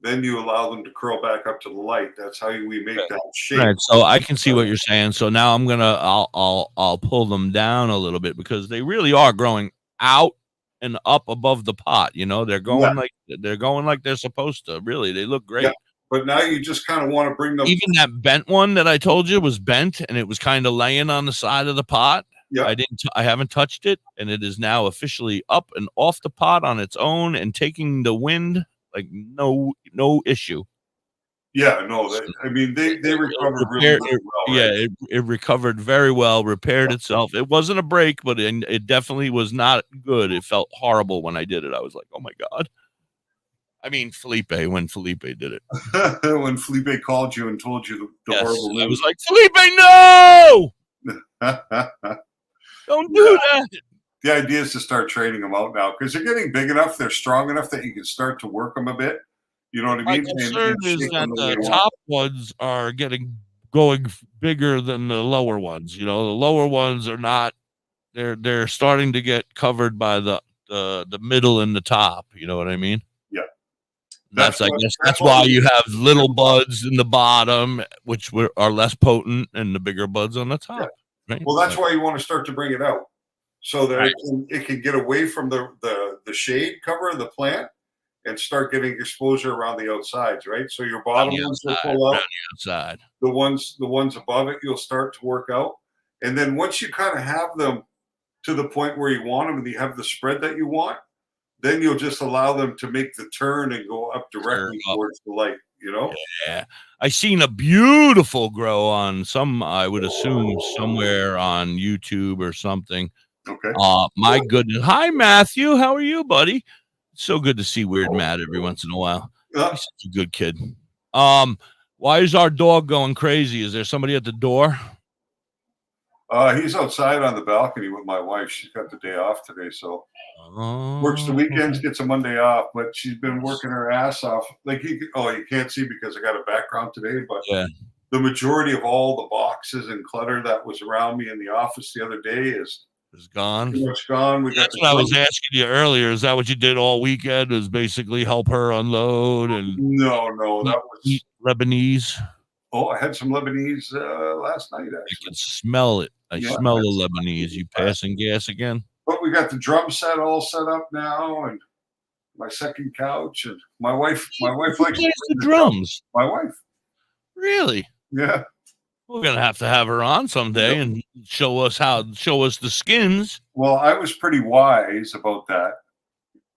then you allow them to curl back up to the light. That's how we make that shape. Right. So I can see what you're saying. So now I'll pull them down a little bit because they really are growing out and up above the pot. You know, they're going like they're supposed to. Really, they look great. Yeah. But now you just kind of want to bring them. Even that bent one that I told you was bent and it was kind of laying on the side of the pot. Yeah. I haven't touched it, and it is now officially up and off the pot on its own and taking the wind. Like no issue. Yeah, no, they recovered really well. Yeah, it recovered very well, repaired itself. It wasn't a break, but it definitely was not good. It felt horrible when I did it. I was like, oh my God. I mean, when Felipe did it. When Felipe called you and told you the horrible news. I was like, Felipe, no! Don't do that. The idea is to start training them out now because they're getting big enough, they're strong enough that you can start to work them a bit. You know what I mean? My concern is that the top ones are going bigger than the lower ones. You know, the lower ones are not. They're starting to get covered by the middle and the top. You know what I mean? Yeah. That's why you have little buds in the bottom, which are less potent, and the bigger buds on the top. Yeah. Right? Well, that's why you want to start to bring it out. So that it can get away from the shade cover of the plant and start getting exposure around the outsides, right? So your bottom ones will pull out. Outside. The ones above it, you'll start to work out. And then once you kind of have them to the point where you want them and you have the spread that you want, then you'll just allow them to make the turn and go up directly towards the light, you know? Yeah. I seen a beautiful grow on I would assume somewhere on YouTube or something. Okay. My goodness. Hi, Matthew. How are you, buddy? So good to see Weird Matt every once in a while. He's such a good kid. Why is our dog going crazy? Is there somebody at the door? He's outside on the balcony with my wife. She's got the day off today, so works the weekends, gets a Monday off. But she's been working her ass off. Like you can't see because I got a background today, but the majority of all the boxes and clutter that was around me in the office the other day is gone. Pretty much gone. That's what I was asking you earlier. Is that what you did all weekend? Is basically help her unload and no, that was Lebanese. Oh, I had some Lebanese last night. Actually, I can smell it. I smell the Lebanese. You passing gas again? But we got the drum set all set up now, and my second couch, and my wife likes the drums. My wife, really? Yeah. We're gonna have to have her on someday and show us the skins. Well, I was pretty wise about that.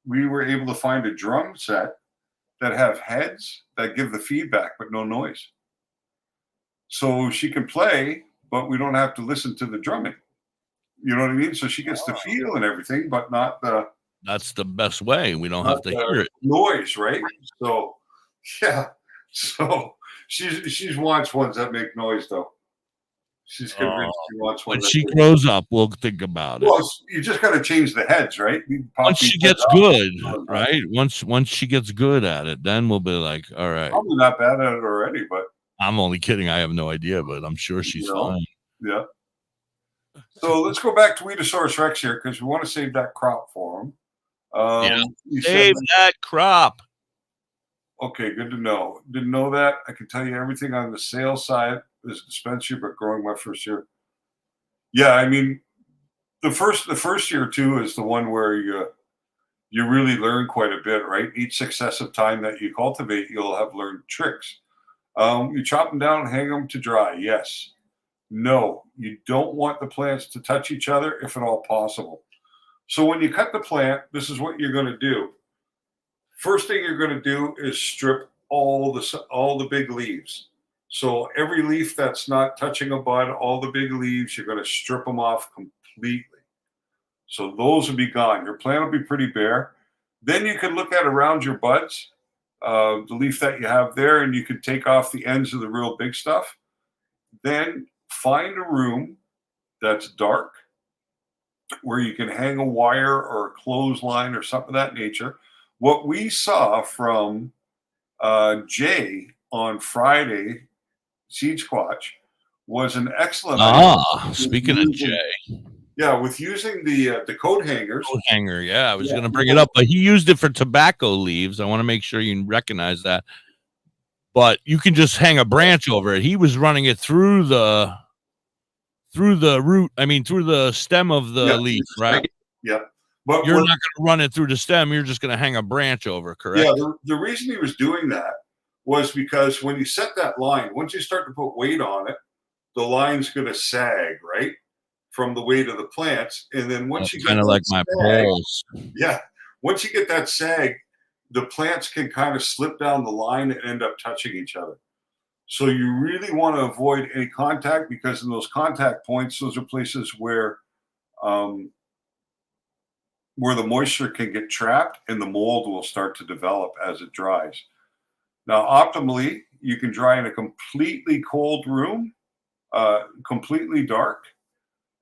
We were able to find a drum set that have heads that give the feedback but no noise. So she can play, but we don't have to listen to the drumming. You know what I mean? So she gets the feel and everything, but not the. That's the best way. We don't have to hear it. Noise, right? So, yeah. So. She wants ones that make noise, though. She's convinced she wants one. When she grows up, we'll think about it. Well, you just got to change the heads, right? Once she gets good, right? Once she gets good at it, then we'll be like, all right. Probably not bad at it already, but I'm only kidding. I have no idea, but I'm sure she's fine. Yeah. So let's go back to Weedosaurus Rex here because we want to save that crop for him. Save that crop. Okay, good to know. Didn't know that. I can tell you everything on the sales side is dispensary, but growing my first year. Yeah, I mean, the first year too is the one where you really learn quite a bit, right? Each successive time that you cultivate, you'll have learned tricks. You chop them down and hang them to dry. Yes. No, you don't want the plants to touch each other if at all possible. So when you cut the plant, this is what you're going to do. First thing you're going to do is strip all the big leaves. So every leaf that's not touching a bud, all the big leaves, you're going to strip them off completely. So those will be gone. Your plant will be pretty bare. Then you can look at around your buds, the leaf that you have there, and you can take off the ends of the real big stuff. Then find a room that's dark where you can hang a wire or a clothesline or something of that nature. What we saw from Jay on Friday, Seed Squatch, was an excellent idea. Speaking of Jay. Yeah, with using the coat hangers. Coat hanger, yeah. I was going to bring it up, but he used it for tobacco leaves. I want to make sure you recognize that. But you can just hang a branch over it. He was running it through the root. I mean, through the stem of the leaf, right? Yeah. But you're not going to run it through the stem. You're just going to hang a branch over, correct? Yeah. The reason he was doing that was because when you set that line, once you start to put weight on it, the line's going to sag, right? From the weight of the plants. And then once you get kind of like my poles. Yeah. Once you get that sag, the plants can kind of slip down the line and end up touching each other. So you really want to avoid any contact because in those contact points, those are places where the moisture can get trapped and the mold will start to develop as it dries. Now, optimally, you can dry in a completely cold room, completely dark.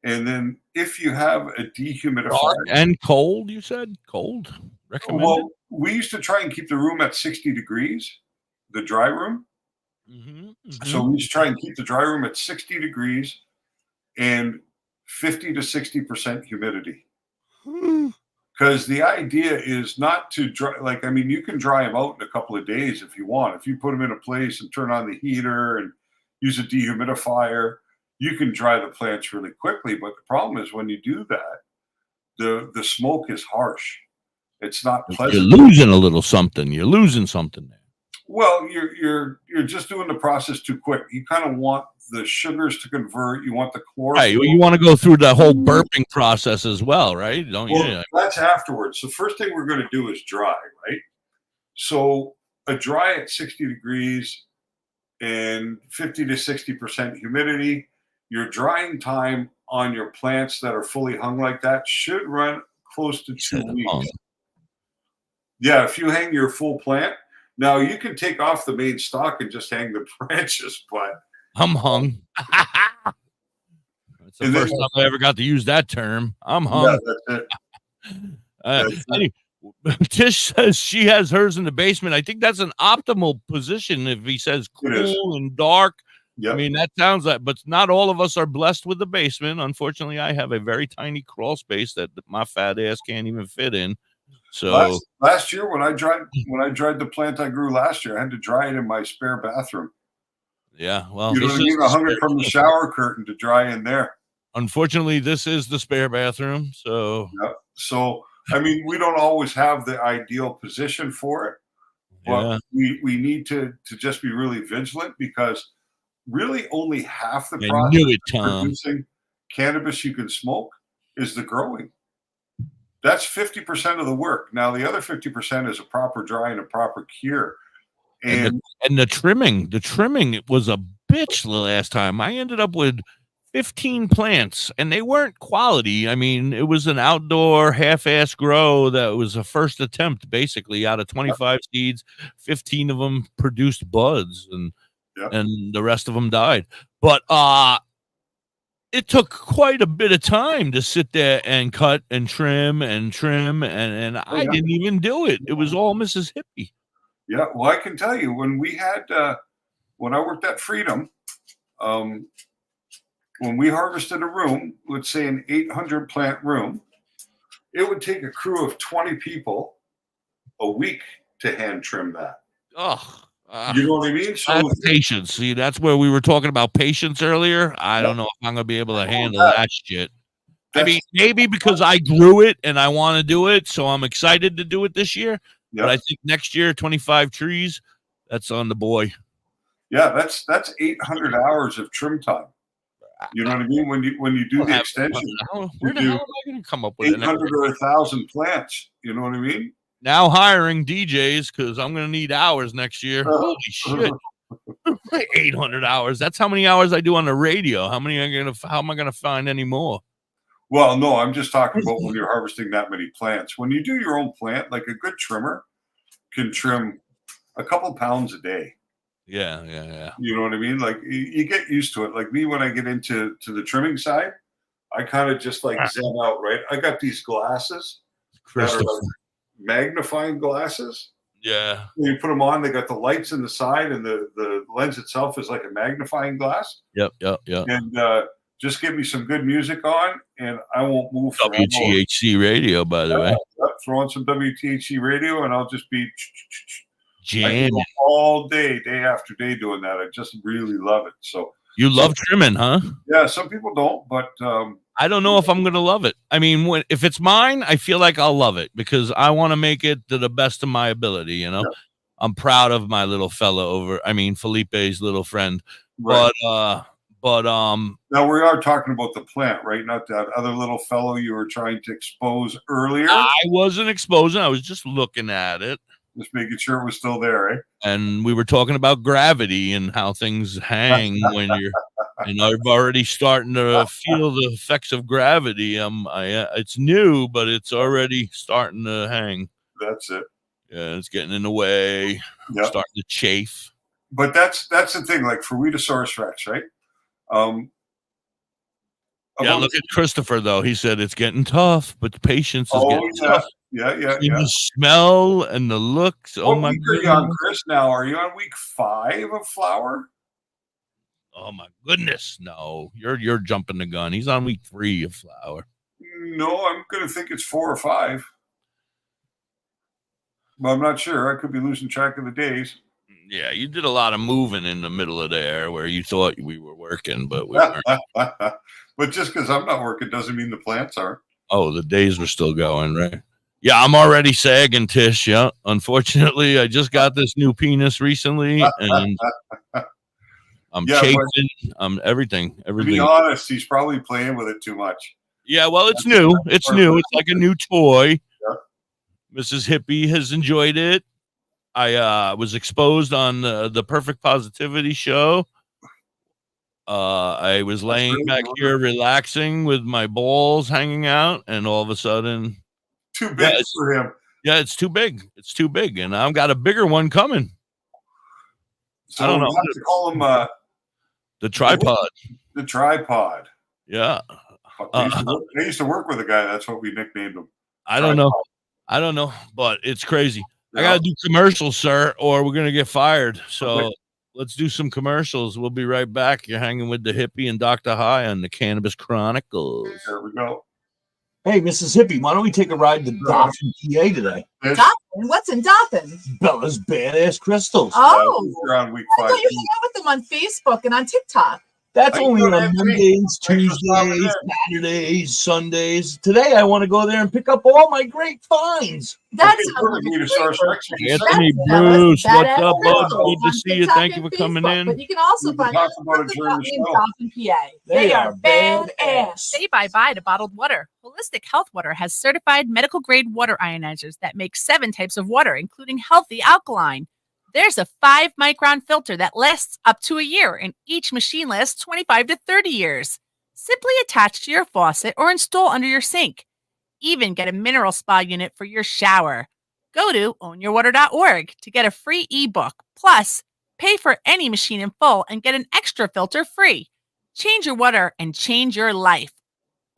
And then if you have a dehumidifier. Dark and cold, you said? Cold? Recommended? Well, we used to try and keep the room at 60 degrees, the dry room. So we used to try and keep the dry room at 60 degrees and 50 to 60% humidity. Because the idea is not to dry, like, I mean, you can dry them out in a couple of days if you want. If you put them in a place and turn on the heater and use a dehumidifier, you can dry the plants really quickly. But the problem is when you do that, the smoke is harsh. It's not pleasant. You're losing a little something. You're losing something there. Well, you're just doing the process too quick. You kind of want the sugars to convert. You want the chlorophyll. Right. You want to go through the whole burping process as well, right? Don't you? That's afterwards. The first thing we're going to do is dry, right? So a dry at 60 degrees and 50 to 60% humidity. Your drying time on your plants that are fully hung like that should run close to 2 weeks. Yeah, if you hang your full plant. Now, you can take off the main stalk and just hang the branches, but... I'm hung. It's the first time I ever got to use that term. I'm hung. Yeah, that's it. Tish says she has hers in the basement. I think that's an optimal position if he says cool and dark. Yep. I mean, that sounds like, but not all of us are blessed with the basement. Unfortunately, I have a very tiny crawl space that my fat ass can't even fit in. So last year when I dried the plant I grew last year, I had to dry it in my spare bathroom. Yeah, well, you know what I mean? I hung it from the shower curtain to dry in there. Unfortunately, this is the spare bathroom. So so I mean, we don't always have the ideal position for it, but we need to just be really vigilant because really only half the process of producing cannabis you can smoke is the growing. That's 50% of the work. Now, the other 50% is a proper dry and a proper cure. And the trimming was a bitch the last time. I ended up with 15 plants, and they weren't quality. I mean, it was an outdoor half-ass grow that was a first attempt, basically, out of 25 seeds. 15 of them produced buds, and the rest of them died. But it took quite a bit of time to sit there and cut and trim and I didn't even do it. It was all Mrs. Hippie. Yeah, well, I can tell you when we had when I worked at Freedom, when we harvested a room, let's say an 800 plant room, it would take a crew of 20 people a week to hand trim that. Oh, you know what I mean? So that's patience. See, that's where we were talking about patience earlier. I don't know if I'm gonna be able to handle that shit. I mean, maybe because I grew it and I want to do it, so I'm excited to do it this year. But I think next year, 25 trees, that's on the boy. Yeah, that's 800 hours of trim time. You know what I mean? When you do the extension, where the hell am I going to come up with 800 or 1,000 plants? You know what I mean? Now hiring DJs because I'm going to need hours next year. Holy shit! 800 hours. That's how many hours I do on the radio. How am I going to find any more? Well, no, I'm just talking about when you're harvesting that many plants. When you do your own plant, like a good trimmer can trim a couple pounds a day. Yeah. You know what I mean? Like you get used to it. Like me, when I get into the trimming side, I kind of just like zen out, right? I got these glasses that are like magnifying glasses. Yeah. When you put them on, they got the lights in the side, and the lens itself is like a magnifying glass. Yep. And just give me some good music on, and I won't move. WTHC radio, by the way. Throw on some WTHC radio, and I'll just be jamming all day, day after day, doing that. I just really love it. So you love trimming, huh? Yeah, some people don't, but I don't know if I'm going to love it. I mean, if it's mine, I feel like I'll love it because I want to make it to the best of my ability. You know, I'm proud of my little fella Felipe's little friend, right. But now we are talking about the plant, right? Not that other little fellow you were trying to expose earlier. I wasn't exposing. I was just looking at it. Just making sure it was still there, eh? And we were talking about gravity and how things hang when you're, and I've already starting to feel the effects of gravity. It's new, but it's already starting to hang. That's it. Yeah, it's getting in the way. Yep. Starting to chafe. But that's the thing. Like for Weedosaurus Rex, right? Look at Christopher though. He said it's getting tough, but the patience is getting tough. Yeah. The smell and the looks. What week are you on, Chris? Now, are you on week 5 of flower? Oh my goodness, no! You're jumping the gun. He's on week 3 of flower. No, I'm gonna think it's 4 or 5. But I'm not sure. I could be losing track of the days. Yeah, you did a lot of moving in the middle of there where you thought we were working, but we weren't. But just because I'm not working doesn't mean the plants aren't. Oh, the days were still going, right? Yeah, I'm already sagging, Tish. Yeah, unfortunately, I just got this new penis recently, and I'm chafing. I'm everything. To be honest, he's probably playing with it too much. Yeah, well, it's new. It's new. It's like a new toy. Yeah. Mrs. Hippie has enjoyed it. I was exposed on the Perfect Positivity show. I was laying back here relaxing with my balls hanging out, and all of a sudden, too big for him. Yeah, it's too big. It's too big, and I've got a bigger one coming. So I don't know. Have to call him the tripod. The tripod. Yeah. I used to work with a guy. That's what we nicknamed him. I don't know, but it's crazy. I got to do commercials, sir, or we're going to get fired. So let's do some commercials. We'll be right back. You're hanging with Da.Hippie and DoktorHigh on the Cannabis Chronicles. There we go. Hey, Mrs. Hippie, why don't we take a ride to Dauphin, PA today? Dauphin? What's in Dauphin? Bella's Badass Crystals. Oh. We're on week 5. I thought you hang out with them on Facebook and on TikTok. That's only on Mondays, Tuesdays, Saturdays, Sundays. Today, I want to go there and pick up all my great finds. That's Anthony Bruce, what's up, bud? Good to see you. Thank you for coming in. But you can also find out in Dauphin, PA. They are badass. Say bye-bye to bottled water. Holistic Health Water has certified medical-grade water ionizers that make 7 types of water, including healthy alkaline. There's a 5-micron filter that lasts up to a year, and each machine lasts 25 to 30 years. Simply attach to your faucet or install under your sink. Even get a mineral spa unit for your shower. Go to ownyourwater.org to get a free ebook. Plus, pay for any machine in full and get an extra filter free. Change your water and change your life.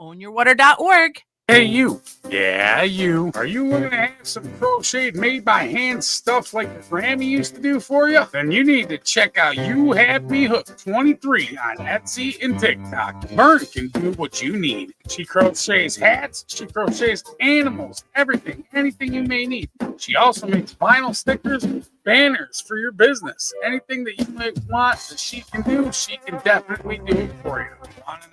Ownyourwater.org. Hey, you. Yeah, you. Are you looking to have some crocheted made by hand stuff like your Grammy used to do for you? Then you need to check out You Have Me Hooked 23 on Etsy and TikTok. Vern can do what you need. She crochets hats, she crochets animals, everything, anything you may need. She also makes vinyl stickers, banners for your business. Anything that you might want that she can do, she can definitely do it for you. Want an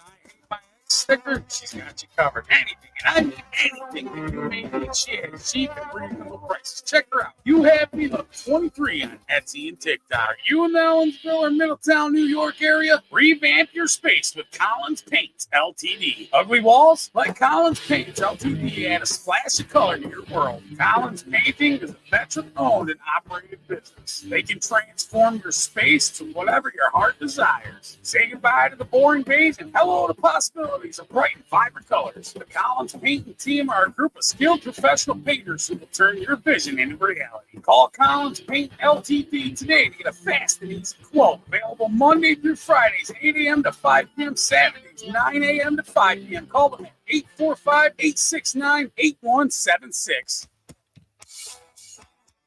sticker, she's got you covered. Anything, and I mean anything that you may need, she has cheap and reasonable prices. Check her out. You Have Me Hooked 23 on Etsy and TikTok. Are you in the Ellensville or Middletown, New York area? Revamp your space with Collins Paints Ltd. Ugly walls? Like Collins Paints Ltd. Add a splash of color to your world. Collins Painting is a veteran-owned and operated business. They can transform your space to whatever your heart desires. Say goodbye to the boring days and hello to possibilities of bright and vibrant colors. The Collins Painting team are a group of skilled professional painters who will turn your vision into reality. Call Collins Paint Ltd. today to get a fast and easy quote. Available Monday through Fridays, 8 a.m. to 5 p.m. Saturdays, 9 a.m. to 5 p.m. Call them at 845-869-8176.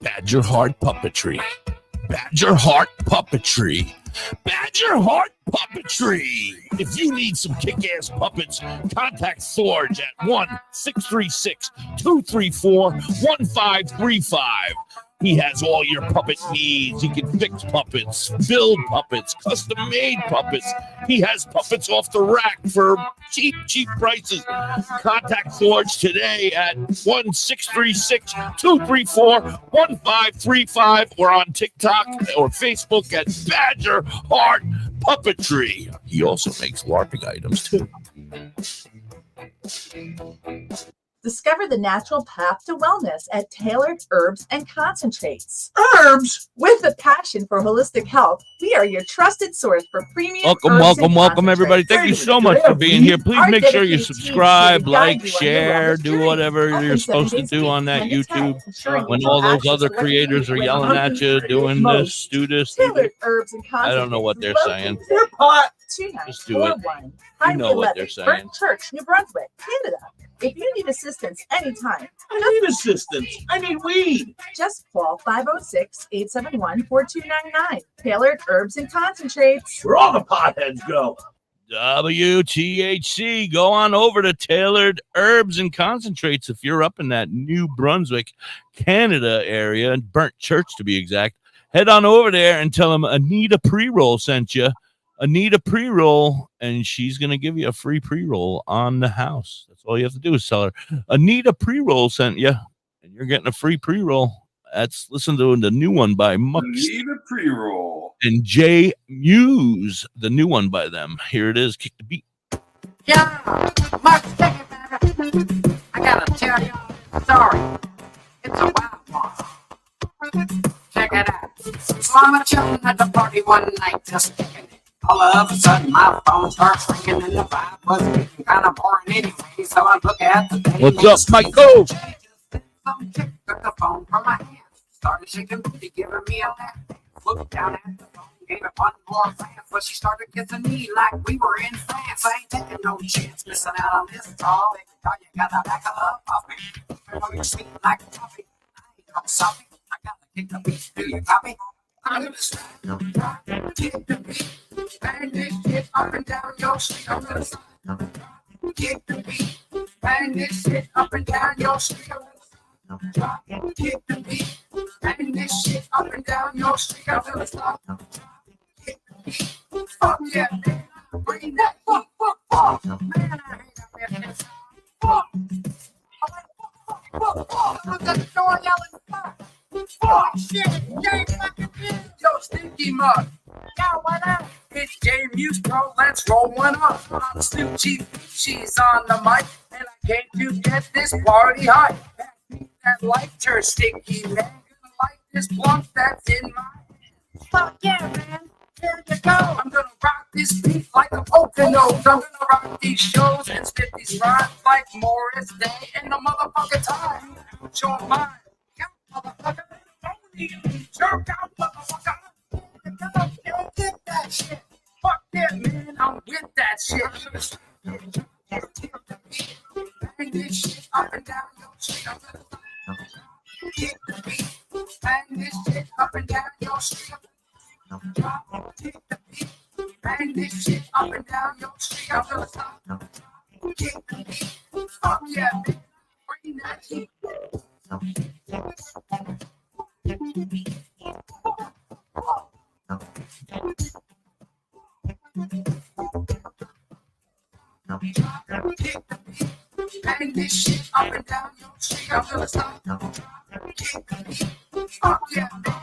Badger Heart Puppetry. Badger Heart Puppetry. Badger Heart Puppetry. If you need some kick-ass puppets, contact Sorge at 1-636-234-1535. He has all your puppet needs. He can fix puppets, build puppets, custom-made puppets. He has puppets off the rack for cheap prices. Contact Sorge today at 1-636-234-1535 or on TikTok or Facebook at Badger Heart Puppetry. He also makes LARPing items too. Discover the natural path to wellness at Tailored Herbs and Concentrates. Herbs? With a passion for holistic health, we are your trusted source for premium Welcome, everybody. Thank you so much for being here. Please make sure you subscribe, like, share, do whatever you're supposed to do on that YouTube. When all those other creators are yelling at you, doing this, do this. Tailored Herbs and Concentrates. I don't know what they're saying. Just do it. You know what they're saying. Church, New Brunswick, Canada. If you need assistance anytime, I need assistance. I need weed. Just call 506-871-4299. Tailored Herbs and Concentrates. Where all the potheads go. WTHC. Go on over to Tailored Herbs and Concentrates if you're up in that New Brunswick, Canada area, and Burnt Church to be exact. Head on over there and tell them Anita Pre-Roll sent you. Anita Pre-Roll, and she's going to give you a free pre-roll on the house. That's all you have to do is tell her Anita Pre-Roll sent you, and you're getting a free pre-roll. That's listen to the new one by Mux. Anita Pre-Roll. And Jay Muse, the new one by them. Here it is. Kick the beat. Yeah, Mux, take it, baby. I gotta tell you a story. It's a wild one. Check it out. So I'm chilling at the party one night, just kicking it. All of a sudden, my phone starts ringing, and the vibe was getting kind of boring anyway. So I look at the thing. What's up, Michael? Some chick took the phone from my hand, started shaking booty, giving me a laugh. Looked down at the phone, gave it one more glance, but she started kissing me like we were in France. I ain't taking no chance, missing out on this call. Baby, girl, you gotta back up off me. Girl, you're sweet like coffee. I ain't no soppy. I gotta kick the beat. Do you copy? I'm gonna slide, kick the beat, bang this shit up and down your street. I'm gonna slide, kick the beat, bang this shit up and down your street. Kick the beat, bang this shit up and down your street. I'm gonna slide, kick the beat. Fuck yeah, man, bring that fuck, man, I hate that man. Fuck, look at the door yelling fuck. Oh shit, Jay fucking Muse. Yo, Stinky Mug. Yo, what up? It's Jay Muse, bro. Let's roll one up. I'm Snoop Chief. She's on the mic, and I came to get this party high. Pass me that lighter, Stinky man. Gonna light this blunt that's in my hand. Fuck yeah, man. Here you go. I'm gonna rock this beat like a polka nose. I'm gonna rock these shows and spit these rhymes like Morris Day and the motherfucking time. Show mine. Motherfucker, jerk out, motherfucker. Get that shit. Fuck that, man. I'm with that shit. Bang this shit up and down your street. Kick the beat. Bang this shit up and down your street. Kick the beat. Bang this shit up and down your street. I'm gonna stop. Kick the beat. Fuck yeah, baby. Bring that heat. Bang this shit up and down your street. I'm gonna stop. Kick the beat. Fuck yeah, baby.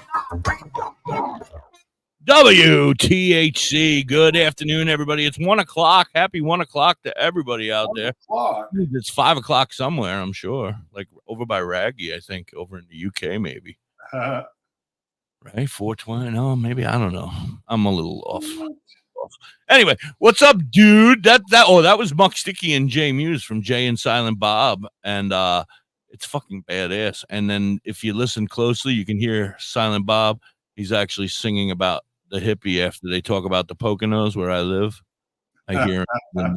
WTHC. Good afternoon, everybody. It's 1 o'clock. Happy 1 o'clock to everybody out there. It's 5 o'clock somewhere, I'm sure. Like over by Raggy, I think, over in the UK, maybe. Right? 420? No, maybe. I don't know. I'm a little off. Anyway, what's up, dude? That was Muck Sticky and Jay Muse from Jay and Silent Bob. And it's fucking badass. And then if you listen closely, you can hear Silent Bob. He's actually singing about Da.Hippie after they talk about the Poconos where I live. I hear him.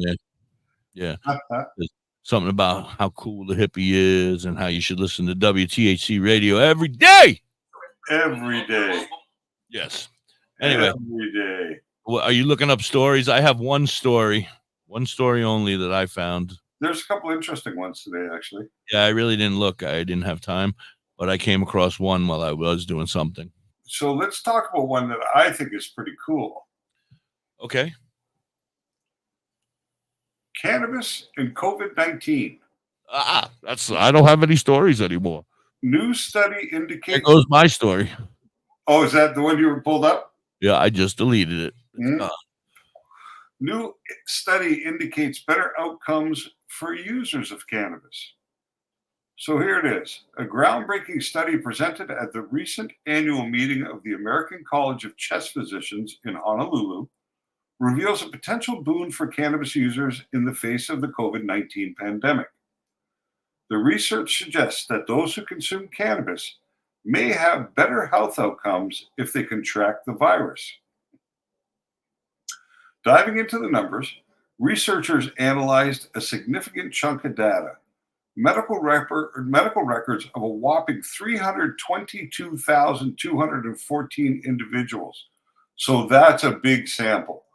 Yeah. There's something about how cool Da.Hippie is and how you should listen to WTHC radio every day. Every day. Yes. Anyway. Every day. Well, are you looking up stories? I have one story only that I found. There's a couple interesting ones today, actually. Yeah, I really didn't look. I didn't have time, but I came across one while I was doing something. So let's talk about one that I think is pretty cool. Okay. Cannabis and COVID-19. I don't have any stories anymore. New study indicates. There goes my story. Oh, is that the one you pulled up? Yeah, I just deleted it. Mm-hmm. New study indicates better outcomes for users of cannabis. So here it is. A groundbreaking study presented at the recent annual meeting of the American College of Chest Physicians in Honolulu reveals a potential boon for cannabis users in the face of the COVID-19 pandemic. The research suggests that those who consume cannabis may have better health outcomes if they contract the virus. Diving into the numbers, researchers analyzed a significant chunk of data. Medical records of a whopping 322,214 individuals. So that's a big sample.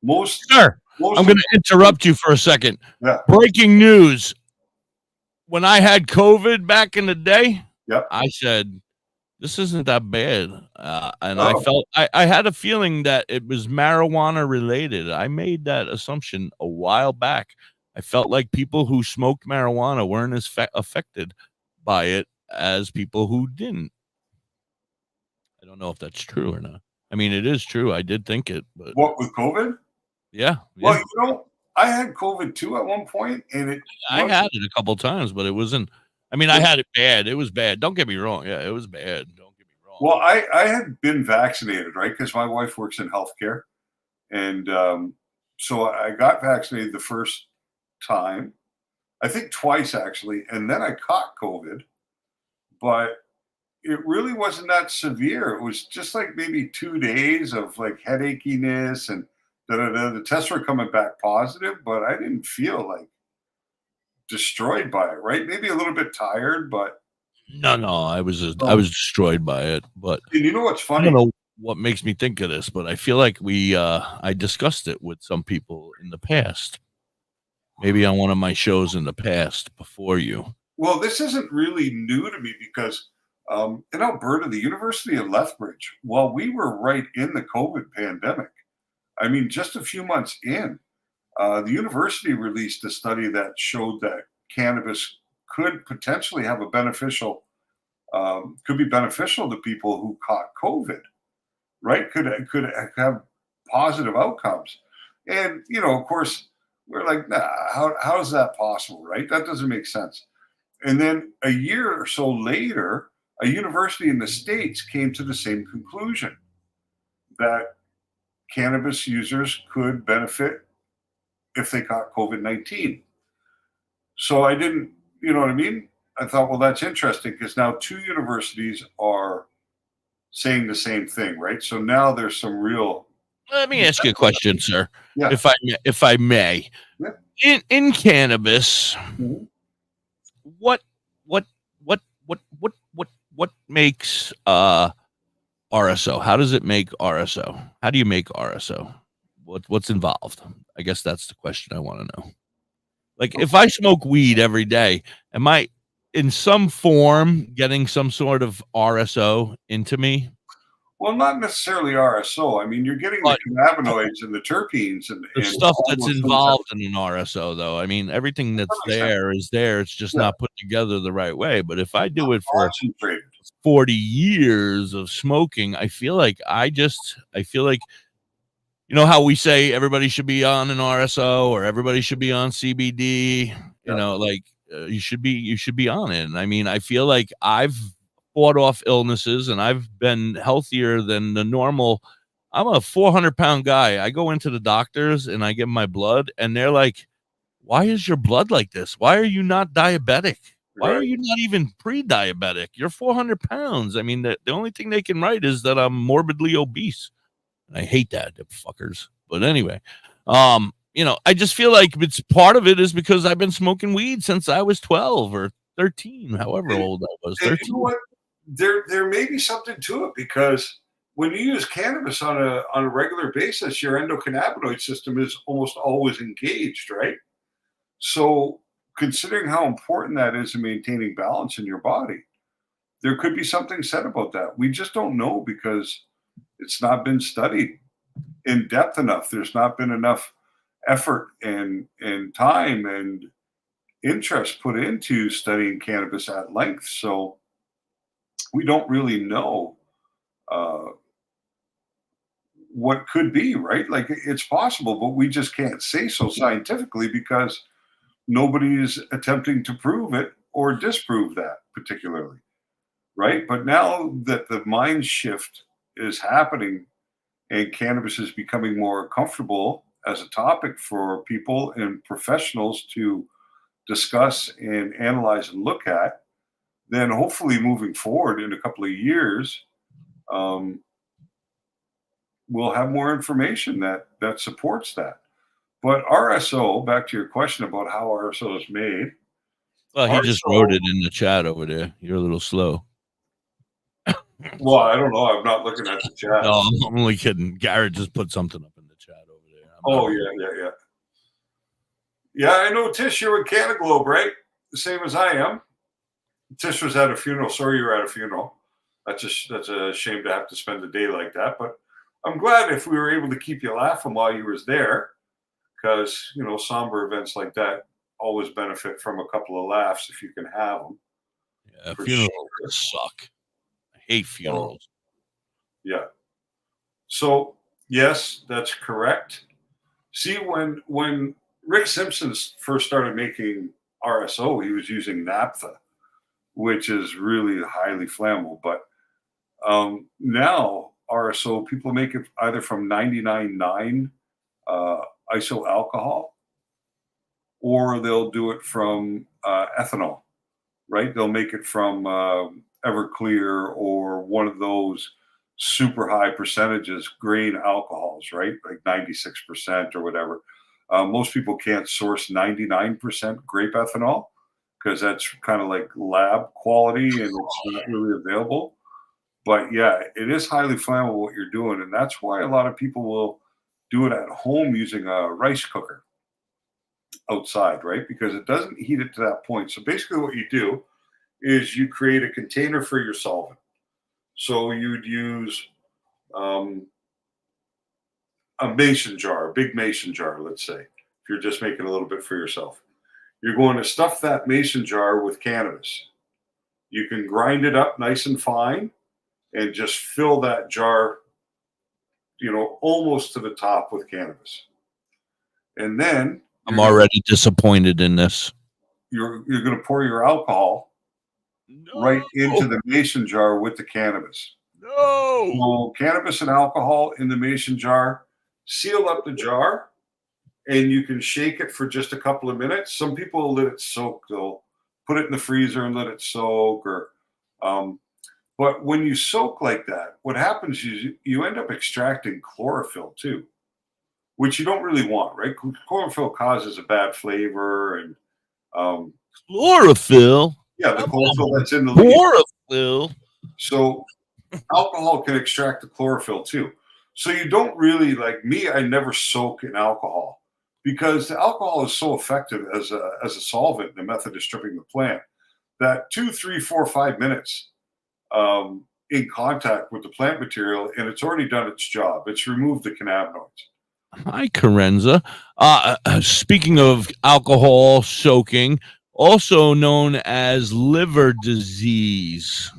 I'm going to interrupt you for a second. Yeah. Breaking news. When I had COVID back in the day, yep. I said, this isn't that bad. I had a feeling that it was marijuana related. I made that assumption a while back. I felt like people who smoked marijuana weren't as affected by it as people who didn't. I don't know if that's true or not. I mean, it is true. I did think it. But what, with COVID? Yeah. Well, I had COVID too at one point, and I had it a couple times, but it wasn't. I mean, I had it bad. It was bad. Don't get me wrong. Yeah, it was bad. Don't get me wrong. Well, I had been vaccinated, right? Because my wife works in healthcare, and so I got vaccinated the first time, I think twice actually, and then I caught COVID, but it really wasn't that severe. It was just like maybe 2 days of like headachiness and the tests were coming back positive, but I didn't feel like destroyed by it, right? Maybe a little bit tired, but no, I was destroyed by it. But and you know what's funny? I don't know what makes me think of this, but I feel like I discussed it with some people in the past. Maybe on one of my shows in the past before you. Well, this isn't really new to me because in Alberta, the University of Lethbridge, while we were right in the COVID pandemic, I mean, just a few months in, the university released a study that showed that cannabis could potentially have a beneficial, could be beneficial to people who caught COVID, right? Could have positive outcomes. And, of course, we're like, nah, how is that possible, right? That doesn't make sense. And then a year or so later, a university in the States came to the same conclusion, that cannabis users could benefit if they caught COVID-19. So I didn't, you know what I mean? I thought, well, that's interesting because now 2 universities are saying the same thing, right? So now there's some real Let me ask you a question, sir. Yeah. If I may. Yeah. In cannabis, Mhm. what makes RSO? How does it make RSO? How do you make RSO? What's involved? I guess that's the question I want to know. Like, if I smoke weed every day, am I in some form getting some sort of RSO into me? Well, not necessarily RSO. I mean, you're getting the cannabinoids and the terpenes and The stuff that's involved in an RSO, though. I mean, everything that's there is there. It's just not put together the right way. But if I do it for 40 years of smoking, I feel like you know how we say everybody should be on an RSO or everybody should be on CBD, you know, like you should be on it. And I mean, I feel like I've fought off illnesses and I've been healthier than the normal. I'm a 400-pound guy. I go into the doctors and I give them my blood and they're like, why is your blood like this? Why are you not diabetic? Why are you not even pre-diabetic? You're 400 pounds. I mean, the only thing they can write is that I'm morbidly obese. And I hate that, fuckers. But anyway, you know, I just feel like it's part of it is because I've been smoking weed since I was 12 or 13, however old I was. 13. You know what? There may be something to it because when you use cannabis on a regular basis, your endocannabinoid system is almost always engaged, right? So considering how important that is in maintaining balance in your body, there could be something said about that. We just don't know because it's not been studied in depth enough. There's not been enough effort and time and interest put into studying cannabis at length. So we don't really know what could be, right? Like it's possible, but we just can't say so scientifically because nobody is attempting to prove it or disprove that particularly, right? But now that the mind shift is happening and cannabis is becoming more comfortable as a topic for people and professionals to discuss and analyze and look at, then hopefully moving forward in a couple of years, we'll have more information that supports that. But RSO, back to your question about how RSO is made. Well, he just wrote it in the chat over there. You're a little slow. Well, I don't know. I'm not looking at the chat. No, I'm only kidding. Garrett just put something up in the chat over there. Oh, yeah. Yeah, I know, Tish, you're with Canada Globe, right? The same as I am. Tish was at a funeral. Sorry you were at a funeral. That's a shame to have to spend a day like that. But I'm glad if we were able to keep you laughing while you was there. Because, you know, somber events like that always benefit from a couple of laughs if you can have them. Yeah, funerals suck. I hate funerals. Yeah. So, yes, that's correct. See, when Rick Simpson first started making RSO, he was using naphtha, which is really highly flammable. But now RSO, people make it either from 99.9 iso alcohol, or they'll do it from ethanol, right? They'll make it from Everclear or one of those super high percentages grain alcohols, right? Like 96% or whatever. Most people can't source 99% grape ethanol because that's kind of like lab quality and it's not really available. But yeah, it is highly flammable what you're doing. And that's why a lot of people will do it at home using a rice cooker outside, right? Because it doesn't heat it to that point. So basically what you do is you create a container for your solvent. So you'd use a mason jar, a big mason jar, let's say, if you're just making a little bit for yourself. You're going to stuff that mason jar with cannabis. You can grind it up nice and fine and just fill that jar, you know, almost to the top with cannabis. And then I'm already disappointed in this. You're going to pour your alcohol right into the mason jar with the cannabis. No. So cannabis and alcohol in the mason jar, seal up the jar, and you can shake it for just a couple of minutes. Some people will let it soak. They'll put it in the freezer and let it soak. But But when you soak like that, what happens is you end up extracting chlorophyll too, which you don't really want, right? Chlorophyll causes a bad flavor, and Chlorophyll. yeah, the chlorophyll that's in the leaf. Chlorophyll. So alcohol can extract the chlorophyll too. So you don't really, like me, I never soak in alcohol because the alcohol is so effective as a solvent, the method of stripping the plant, that 2, 3, 4, 5 minutes in contact with the plant material, and it's already done its job. It's removed the cannabinoids. Hi, Carenza. Speaking of alcohol soaking, also known as liver disease,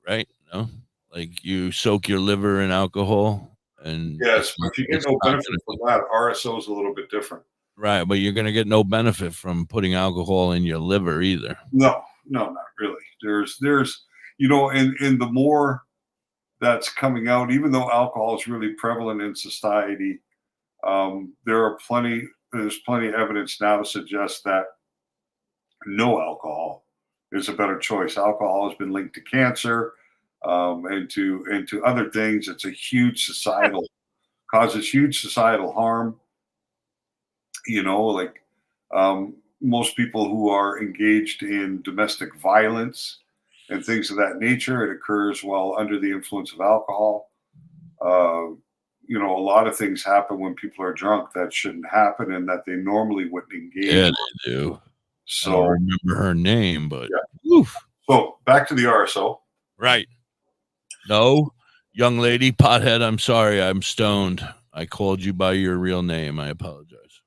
right? No, like you soak your liver in alcohol, and yes, but you get no benefit from that. RSO is a little bit different, right? But you're going to get no benefit from putting alcohol in your liver either. No, not really. There's, and the more that's coming out, even though alcohol is really prevalent in society, there's plenty of evidence now to suggest that no alcohol is a better choice. Alcohol has been linked to cancer, and to other things. It's a huge causes huge societal harm. Like most people who are engaged in domestic violence and things of that nature, it occurs while under the influence of alcohol. A lot of things happen when people are drunk that shouldn't happen and that they normally wouldn't engage in. Yeah, they do. So I don't remember her name, but yeah. So back to the RSO. Right. No, young lady, pothead, I'm sorry, I'm stoned. I called you by your real name. I apologize.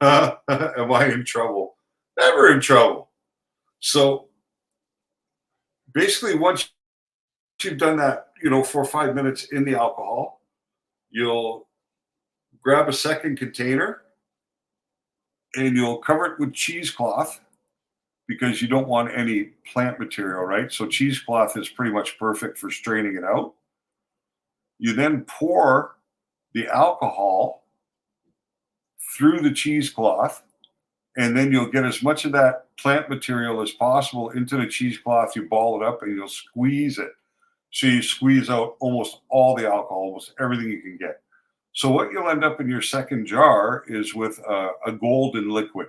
Am I in trouble? Never in trouble. So basically, once you've done that, 4 or 5 minutes in the alcohol, you'll grab a second container and you'll cover it with cheesecloth because you don't want any plant material, right? So cheesecloth is pretty much perfect for straining it out. You then pour the alcohol through the cheesecloth, and then you'll get as much of that plant material as possible into the cheesecloth. You ball it up and you'll squeeze it. So you squeeze out almost all the alcohol, almost everything you can get. So what you'll end up in your second jar is with a golden liquid.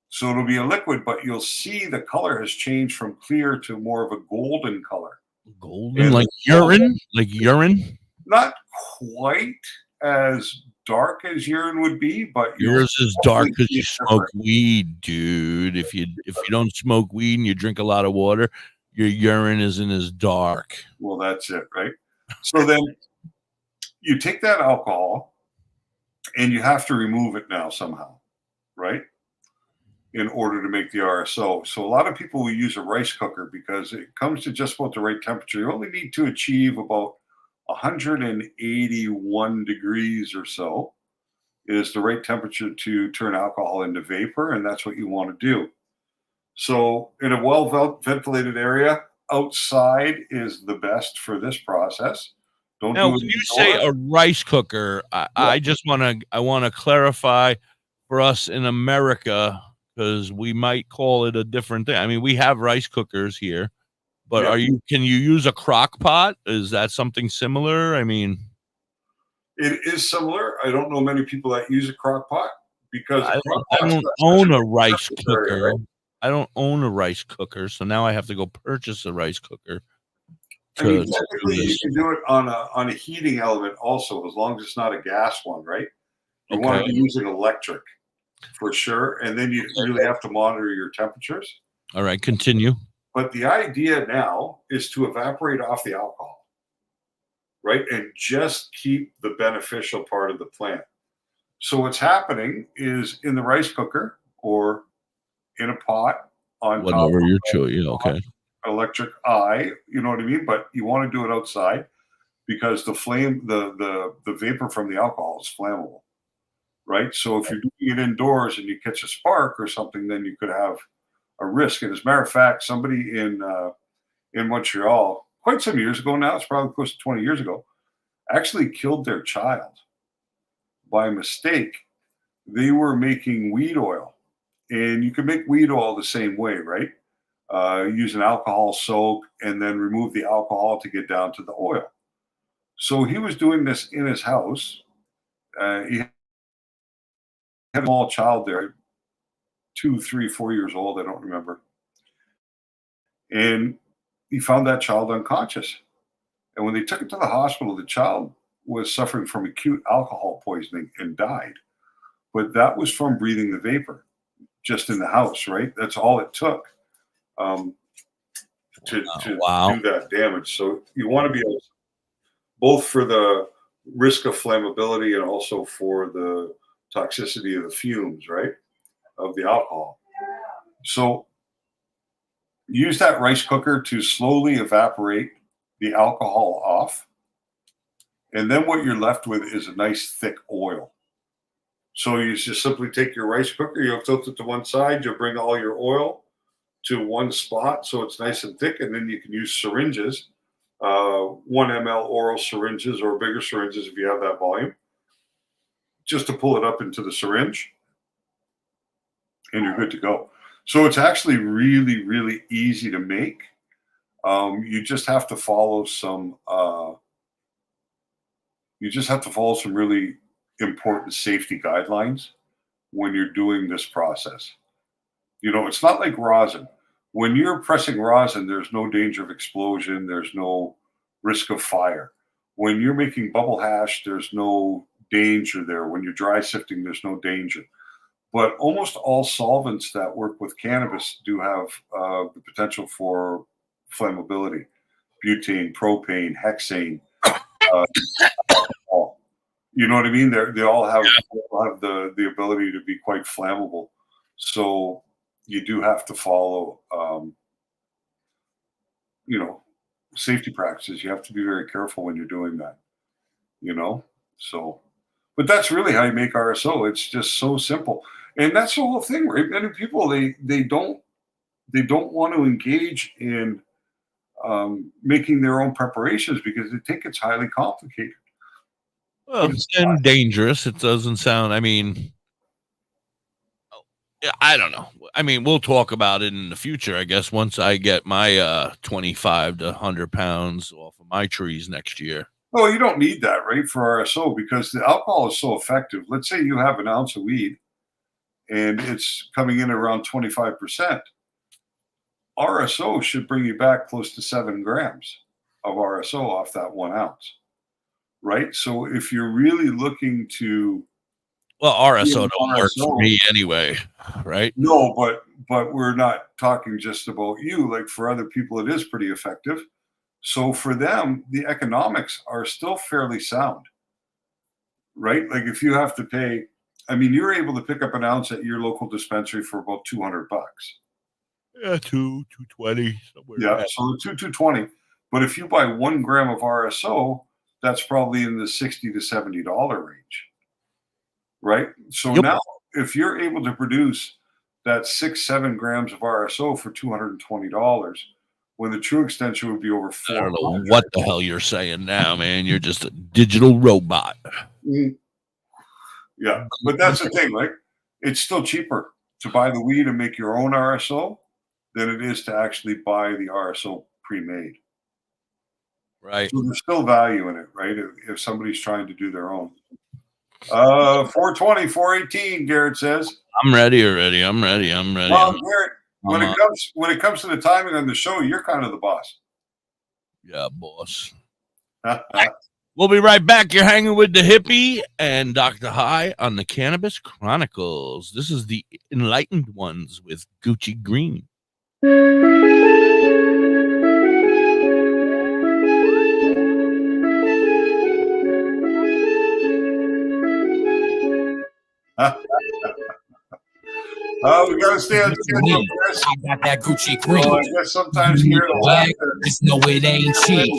So it'll be a liquid, but you'll see the color has changed from clear to more of a golden color. Golden, like urine? Like urine? Not quite as dark as urine would be, but yours is dark because you smoke weed, dude. If you don't smoke weed and you drink a lot of water, your urine isn't as dark. Well, that's it, right? So then you take that alcohol and you have to remove it now somehow, right? In order to make the RSO. So a lot of people will use a rice cooker because it comes to just about the right temperature. You only need to achieve about 181 degrees or so is the right temperature to turn alcohol into vapor, and that's what you want to do. So in a well-ventilated area, outside is the best for this process. Don't now, do it when you say a rice cooker, I just want to clarify for us in America, because we might call it a different thing. I mean, we have rice cookers here, but can you use a crock pot? Is that something similar? I mean, it is similar. I don't know many people that use a crock pot because I don't own a rice cooker. Right? I don't own a rice cooker, so now I have to go purchase a rice cooker. I mean, technically, you can do it on a heating element also, as long as it's not a gas one, right? You want to be using electric for sure, and then you really have to monitor your temperatures. All right, continue. But the idea now is to evaporate off the alcohol, right? And just keep the beneficial part of the plant. So what's happening is in the rice cooker or in a pot on whatever your choice. Okay. Electric eye, you know what I mean? But you want to do it outside because the flame, the vapor from the alcohol is flammable, right? So if you're doing it indoors and you catch a spark or something, then you could have a risk. And as a matter of fact, somebody in Montreal, quite some years ago now, it's probably close to 20 years ago, actually killed their child by mistake. They were making weed oil, and you can make weed oil the same way, right? use an alcohol soak, and then remove the alcohol to get down to the oil. So he was doing this in his house. He had a small child there, 2, 3, 4 years old, I don't remember. And he found that child unconscious. And when they took it to the hospital, the child was suffering from acute alcohol poisoning and died. But that was from breathing the vapor just in the house, right? That's all it took to do that damage. So you want to be able, both for the risk of flammability and also for the toxicity of the fumes, right, of the alcohol. So use that rice cooker to slowly evaporate the alcohol off. And then what you're left with is a nice thick oil. So you just simply take your rice cooker, you'll tilt it to one side, you'll bring all your oil to one spot so it's nice and thick, and then you can use syringes, 1 ml oral syringes or bigger syringes if you have that volume, just to pull it up into the syringe, and you're good to go. So it's actually really, really easy to make. You just have to follow some really important safety guidelines when you're doing this process. You know, it's not like rosin. When you're pressing rosin, there's no danger of explosion. There's no risk of fire. When you're making bubble hash, there's no danger there. When you're dry sifting, there's no danger. But almost all solvents that work with cannabis do have the potential for flammability. Butane, propane, hexane, alcohol. You know what I mean? They all have the ability to be quite flammable. So you do have to follow, safety practices. You have to be very careful when you're doing that, So, but that's really how you make RSO. It's just so simple. And that's the whole thing, right? Many people, they don't want to engage in making their own preparations because they think it's highly complicated. Well, and dangerous. It doesn't sound, I don't know. We'll talk about it in the future, I guess, once I get my 25 to 100 pounds off of my trees next year. Well, you don't need that, right, for RSO because the alcohol is so effective. Let's say you have an ounce of weed and it's coming in around 25%. RSO should bring you back close to 7 grams of RSO off that 1 ounce. Right. So if you're really looking to, well, RSO don't work for me anyway, right? No, but we're not talking just about you. Like for other people, it is pretty effective. So for them, the economics are still fairly sound, right? Like if you have to pay, you're able to pick up an ounce at your local dispensary for about $200. Yeah, $220 somewhere. Yeah, so $220. But if you buy 1 gram of RSO, that's probably in the $60 to $70 range, right? So now, if you're able to produce that 6-7 grams of RSO for $220, when the true extension would be over $400. I don't know what the hell you're saying now, man. You're just a digital robot. Yeah, but that's the thing, right? It's still cheaper to buy the weed and make your own RSO than it is to actually buy the RSO pre-made. Right. So there's still value in it, right? If somebody's trying to do their own. 420, 418, Garrett says. I'm ready already. I'm ready. Well, Garrett, when it comes to the timing on the show, you're kind of the boss. Yeah, boss. We'll be right back. You're hanging with Da.Hippie and DoktorHigh on the Cannabis Chronicles. This is the Enlightened Ones with Gucci Green. We gotta stay on schedule. I got that Gucci green. I guess sometimes here just know it ain't cheap.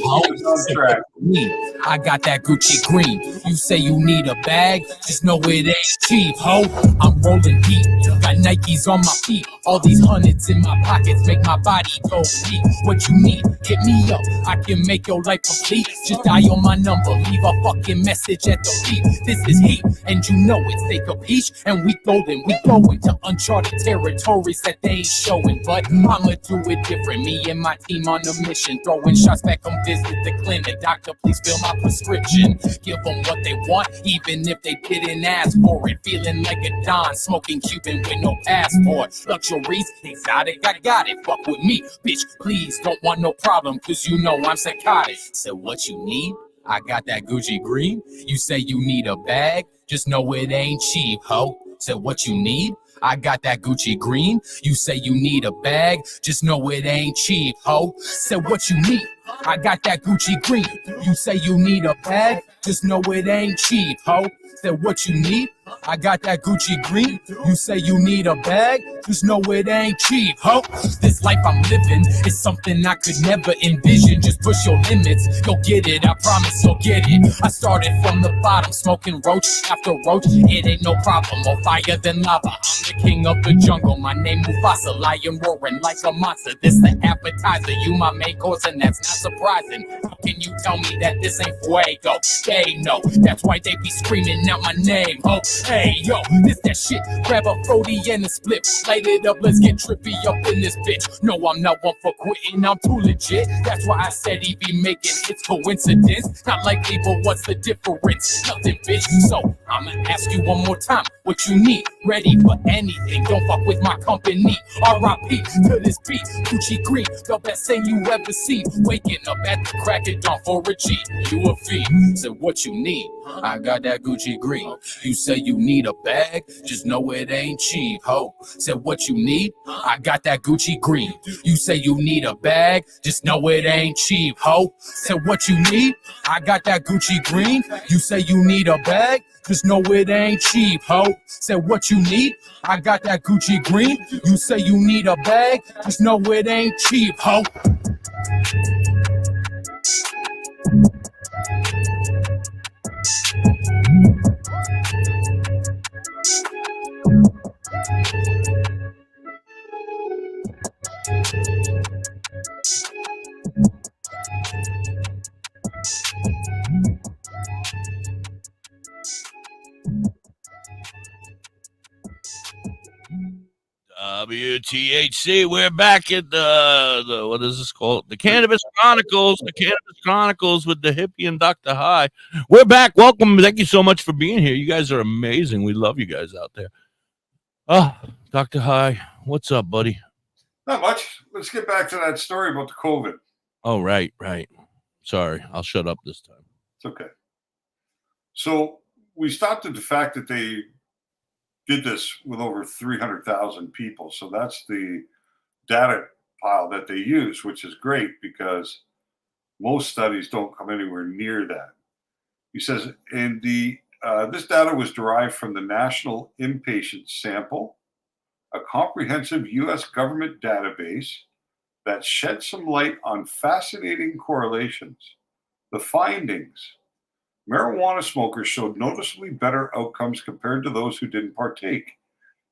need? I got that Gucci green. You say you need a bag, just know it ain't cheap, ho. I'm rolling deep, got Nikes on my feet. All these hundreds in my pockets make my body go weak. What you need, hit me up, I can make your life complete. Just dial my number, leave a fucking message at the beat. This is heat, and you know it's take a peach. And we golden, we go into uncharted territories that they ain't showing. But I'ma do it different, me and my team on a mission. Throwing shots back, come visit the clinic. Doctor, please fill my prescription. Give them what they want, even if they didn't ask for it. Feeling like a Don, smoking Cuban with no passport. Luxuries, exotic, I got it. Fuck with me, bitch, please. Don't want no problem, cause you know I'm psychotic. So what you need? I got that Gucci green. You say you need a bag, just know it ain't cheap, ho. So what you need? I got that Gucci green. You say you need a bag, just know it ain't cheap, ho. So what you need? I got that Gucci green. You say you need a bag, just know it ain't cheap, ho. So what you need? I got that Gucci green. You say you need a bag, just know it ain't cheap, ho. This life I'm living is something I could never envision. Just push your limits, you'll get it, I promise you'll get it. I started from the bottom, smoking roach after roach. It ain't no problem, more fire than lava. I'm the king of the jungle, my name Mufasa. Lion roaring like a monster, this the appetizer. You my main course and that's not surprising. How can you tell me that this ain't fuego? They know, that's why they be screaming out my name, ho. Hey, yo, this that shit. Grab a 40 and a split. Light it up, let's get trippy up in this bitch. No, I'm not one for quitting, I'm too legit. That's why I said he be making hits. Coincidence? Not likely, but what's the difference? Nothing, bitch. So, I'ma ask you one more time. What you need? Ready for anything. Don't fuck with my company. R.I.P. to this beat. Gucci green, the best thing you ever seen. Waking up at the crack of dawn for a G. You a fiend. So what you need? I got that Gucci green. You say you need a bag, just know it ain't cheap, ho. Said what you need? I got that Gucci green. You say you need a bag, just know it ain't cheap, ho. Said what you need? I got that Gucci green. You say you need a bag, just know it ain't cheap, ho. Said what you need? I got that Gucci green. You say you need a bag, just know it ain't cheap, ho. WTHC, we're back at the what is this called? The Cannabis Chronicles. The Cannabis Chronicles with Da.Hippie and DoktorHigh. We're back. Welcome. Thank you so much for being here. You guys are amazing. We love you guys out there. DoktorHigh, what's up, buddy? Not much. Let's get back to that story about the COVID. Oh, right. Sorry, I'll shut up this time. It's okay. So we stopped at the fact that they did this with over 300,000 people. So that's the data pile that they use, which is great because most studies don't come anywhere near that. He says, and this data was derived from the National Inpatient Sample, a comprehensive U.S. government database that shed some light on fascinating correlations. The findings: marijuana smokers showed noticeably better outcomes compared to those who didn't partake.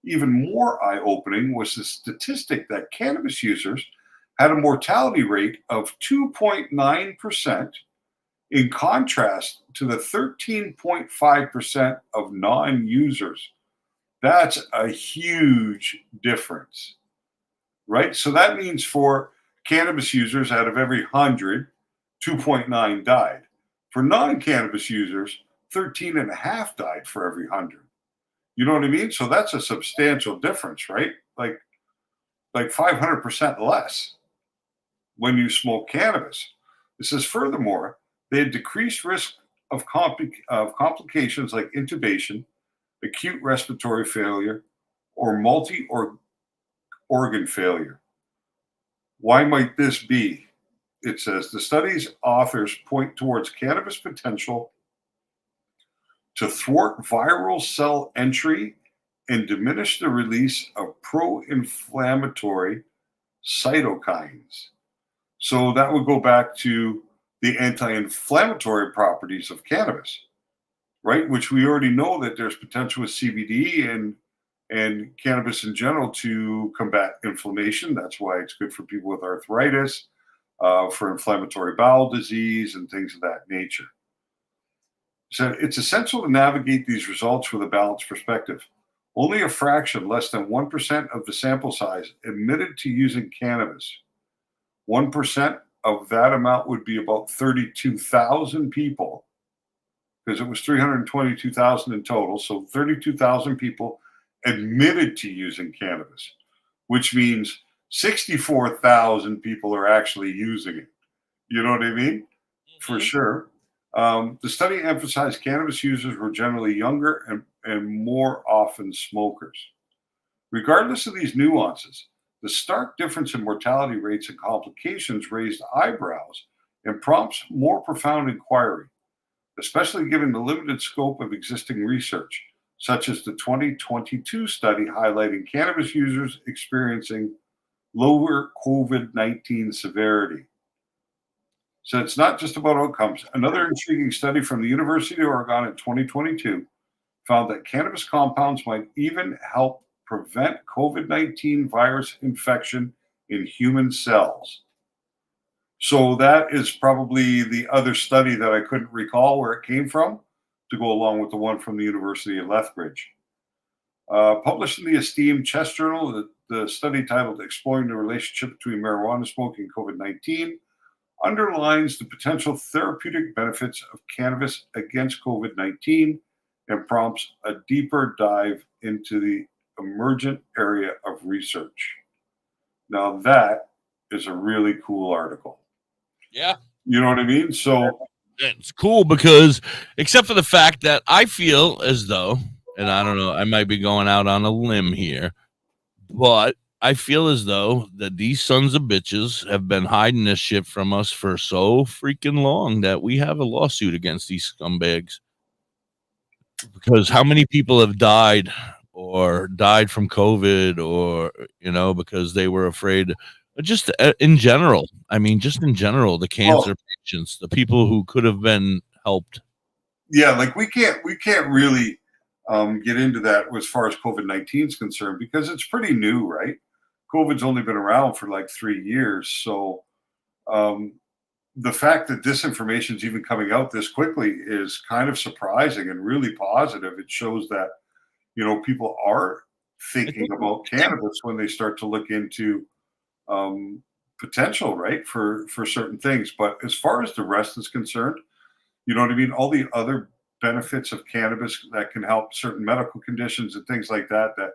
Even more eye-opening was the statistic that cannabis users had a mortality rate of 2.9%, in contrast to the 13.5% of non-users. That's a huge difference, right? So that means for cannabis users, out of every 100, 2.9 died. For non-cannabis users, 13.5 died for every 100. You know what I mean? So that's a substantial difference, right? Like 500% less when you smoke cannabis. It says, furthermore, they had decreased risk of complications like intubation, acute respiratory failure, or multi-organ failure. Why might this be? It says the study's authors point towards cannabis potential to thwart viral cell entry and diminish the release of pro-inflammatory cytokines. So that would go back to the anti-inflammatory properties of cannabis, right? Which we already know that there's potential with CBD and cannabis in general to combat inflammation. That's why it's good for people with arthritis, for inflammatory bowel disease and things of that nature. So it's essential to navigate these results with a balanced perspective. Only a fraction, less than 1% of the sample size, admitted to using cannabis. 1% of that amount would be about 32,000 people, because it was 322,000 in total. So 32,000 people admitted to using cannabis, which means 64,000 people are actually using it. You know what I mean? For sure. The study emphasized cannabis users were generally younger and more often smokers. Regardless of these nuances, the stark difference in mortality rates and complications raised eyebrows and prompts more profound inquiry, especially given the limited scope of existing research, such as the 2022 study highlighting cannabis users experiencing lower COVID-19 severity. So it's not just about outcomes. Another intriguing study from the University of Oregon in 2022 found that cannabis compounds might even help prevent COVID-19 virus infection in human cells. So that is probably the other study that I couldn't recall where it came from, to go along with the one from the University of Lethbridge. Published in the esteemed Chest Journal, the study titled Exploring the Relationship Between Marijuana Smoking and COVID-19 underlines the potential therapeutic benefits of cannabis against COVID-19 and prompts a deeper dive into the emergent area of research. Now that is a really cool article. Yeah. You know what I mean? So it's cool because, except for the fact that I feel as though, and I don't know, I might be going out on a limb here, but I feel as though that these sons of bitches have been hiding this shit from us for so freaking long that we have a lawsuit against these scumbags. Because how many people have died from COVID, or, you know, because they were afraid, just in general. I mean, just in general, the cancer patients, the people who could have been helped. Yeah, like we can't really get into that as far as COVID-19 is concerned, because it's pretty new, right? COVID's only been around for like 3 years. So the fact that this information is even coming out this quickly is kind of surprising and really positive. It shows that, you know, people are thinking about cannabis when they start to look into potential, right, for certain things. But as far as the rest is concerned, you know what I mean? All the other benefits of cannabis that can help certain medical conditions and things like that, that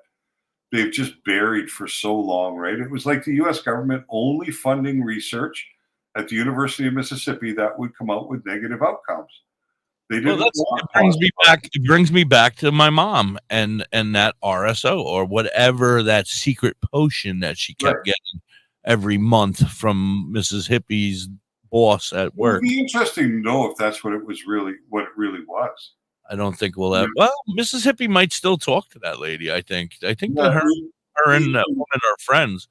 they've just buried for so long, right? It was like the U.S. government only funding research at the University of Mississippi that would come out with negative outcomes. They didn't. It brings me back to my mom and that RSO, or whatever that secret potion that she kept getting every month from Mrs. Hippie's boss at work. It'd be interesting to know if that's what it really was. I don't think we'll have. Well, Mrs. Hippie might still talk to that lady. I think that her and that woman are friends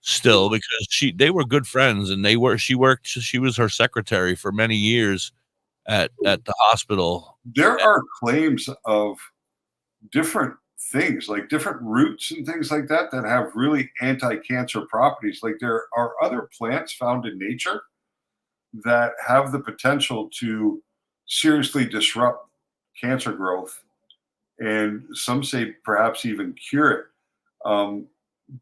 still, because they were good friends, and she was her secretary for many years at the hospital. There are claims of different things, like different roots and things like that have really anti-cancer properties. Like there are other plants found in nature that have the potential to seriously disrupt cancer growth, and some say perhaps even cure it.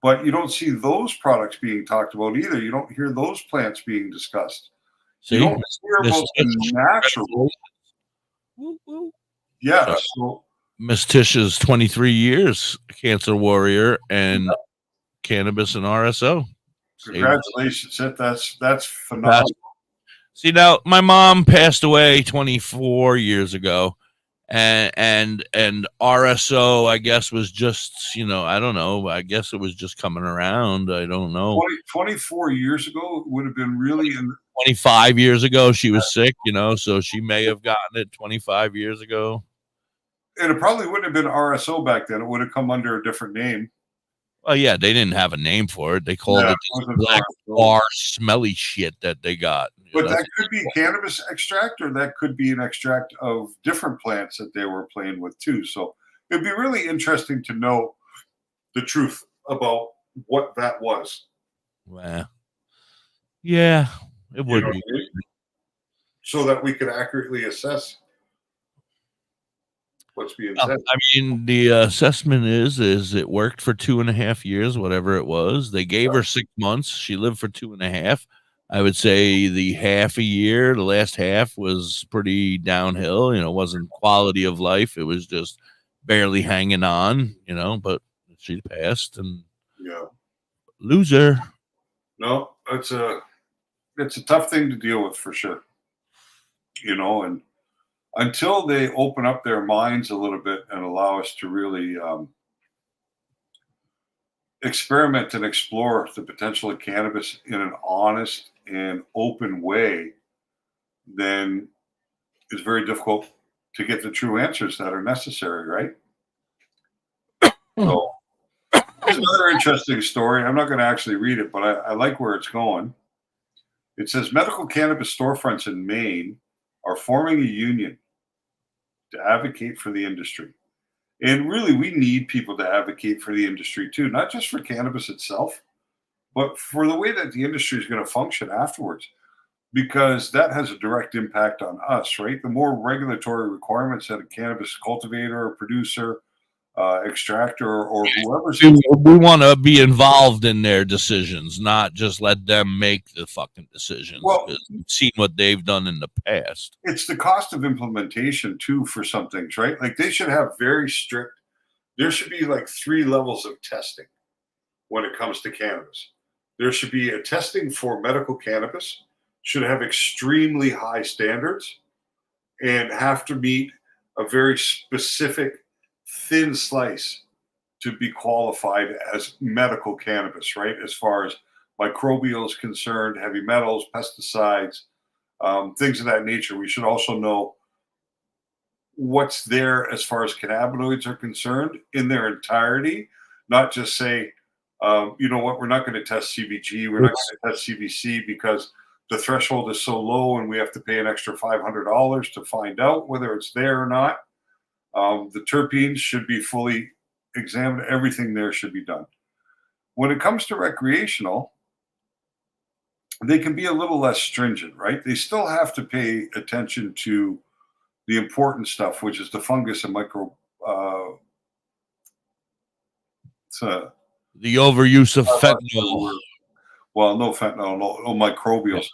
But you don't see those products being talked about either. You don't hear those plants being discussed. See, you don't hear about the natural. Yeah. So Miss Tisha's 23 years cancer warrior and cannabis and RSO. Congratulations. That's phenomenal. See, now my mom passed away 24 years ago, and RSO, I guess, was just, you know, I don't know. I guess it was just coming around. I don't know. 24 years ago would have been really 25 years ago, she was sick, you know, so she may have gotten it 25 years ago. And it probably wouldn't have been RSO back then. It would have come under a different name. Well, yeah, they didn't have a name for it. They called it black bar smelly shit that they got. But that could be cannabis extract, or that could be an extract of different plants that they were playing with too. So it'd be really interesting to know the truth about what that was. Well, yeah, it would be. So that we could accurately assess what's being said. I mean, the assessment is it worked for 2.5 years, whatever it was. They gave her 6 months. She lived for 2.5. I would say the half a year, the last half was pretty downhill. You know, it wasn't quality of life. It was just barely hanging on, you know, but she passed and loser. No, it's a tough thing to deal with for sure. You know, and until they open up their minds a little bit and allow us to really experiment and explore the potential of cannabis in an honest and open way, then it's very difficult to get the true answers that are necessary, right? So there's another interesting story. I'm not going to actually read it, but I like where it's going. It says medical cannabis storefronts in Maine are forming a union to advocate for the industry. And really, we need people to advocate for the industry too, not just for cannabis itself, but for the way that the industry is going to function afterwards, because that has a direct impact on us, right? The more regulatory requirements that a cannabis cultivator or producer, extractor, or whoever's... We want to be involved in their decisions, not just let them make the fucking decisions. Well, we've seen what they've done in the past. It's the cost of implementation too for some things, right? Like they should have very strict, there should be like 3 levels of testing when it comes to cannabis. There should be a testing for medical cannabis, should have extremely high standards and have to meet a very specific thin slice to be qualified as medical cannabis, right? As far as microbial is concerned, heavy metals, pesticides, things of that nature. We should also know what's there as far as cannabinoids are concerned in their entirety, not just say, you know what, we're not going to test CBG, we're not going to test CBC because the threshold is so low and we have to pay an extra $500 to find out whether it's there or not. The terpenes should be fully examined. Everything there should be done. When it comes to recreational, they can be a little less stringent, right? They still have to pay attention to the important stuff, which is the fungus and micro. The overuse of fentanyl. Well, no fentanyl, no microbials,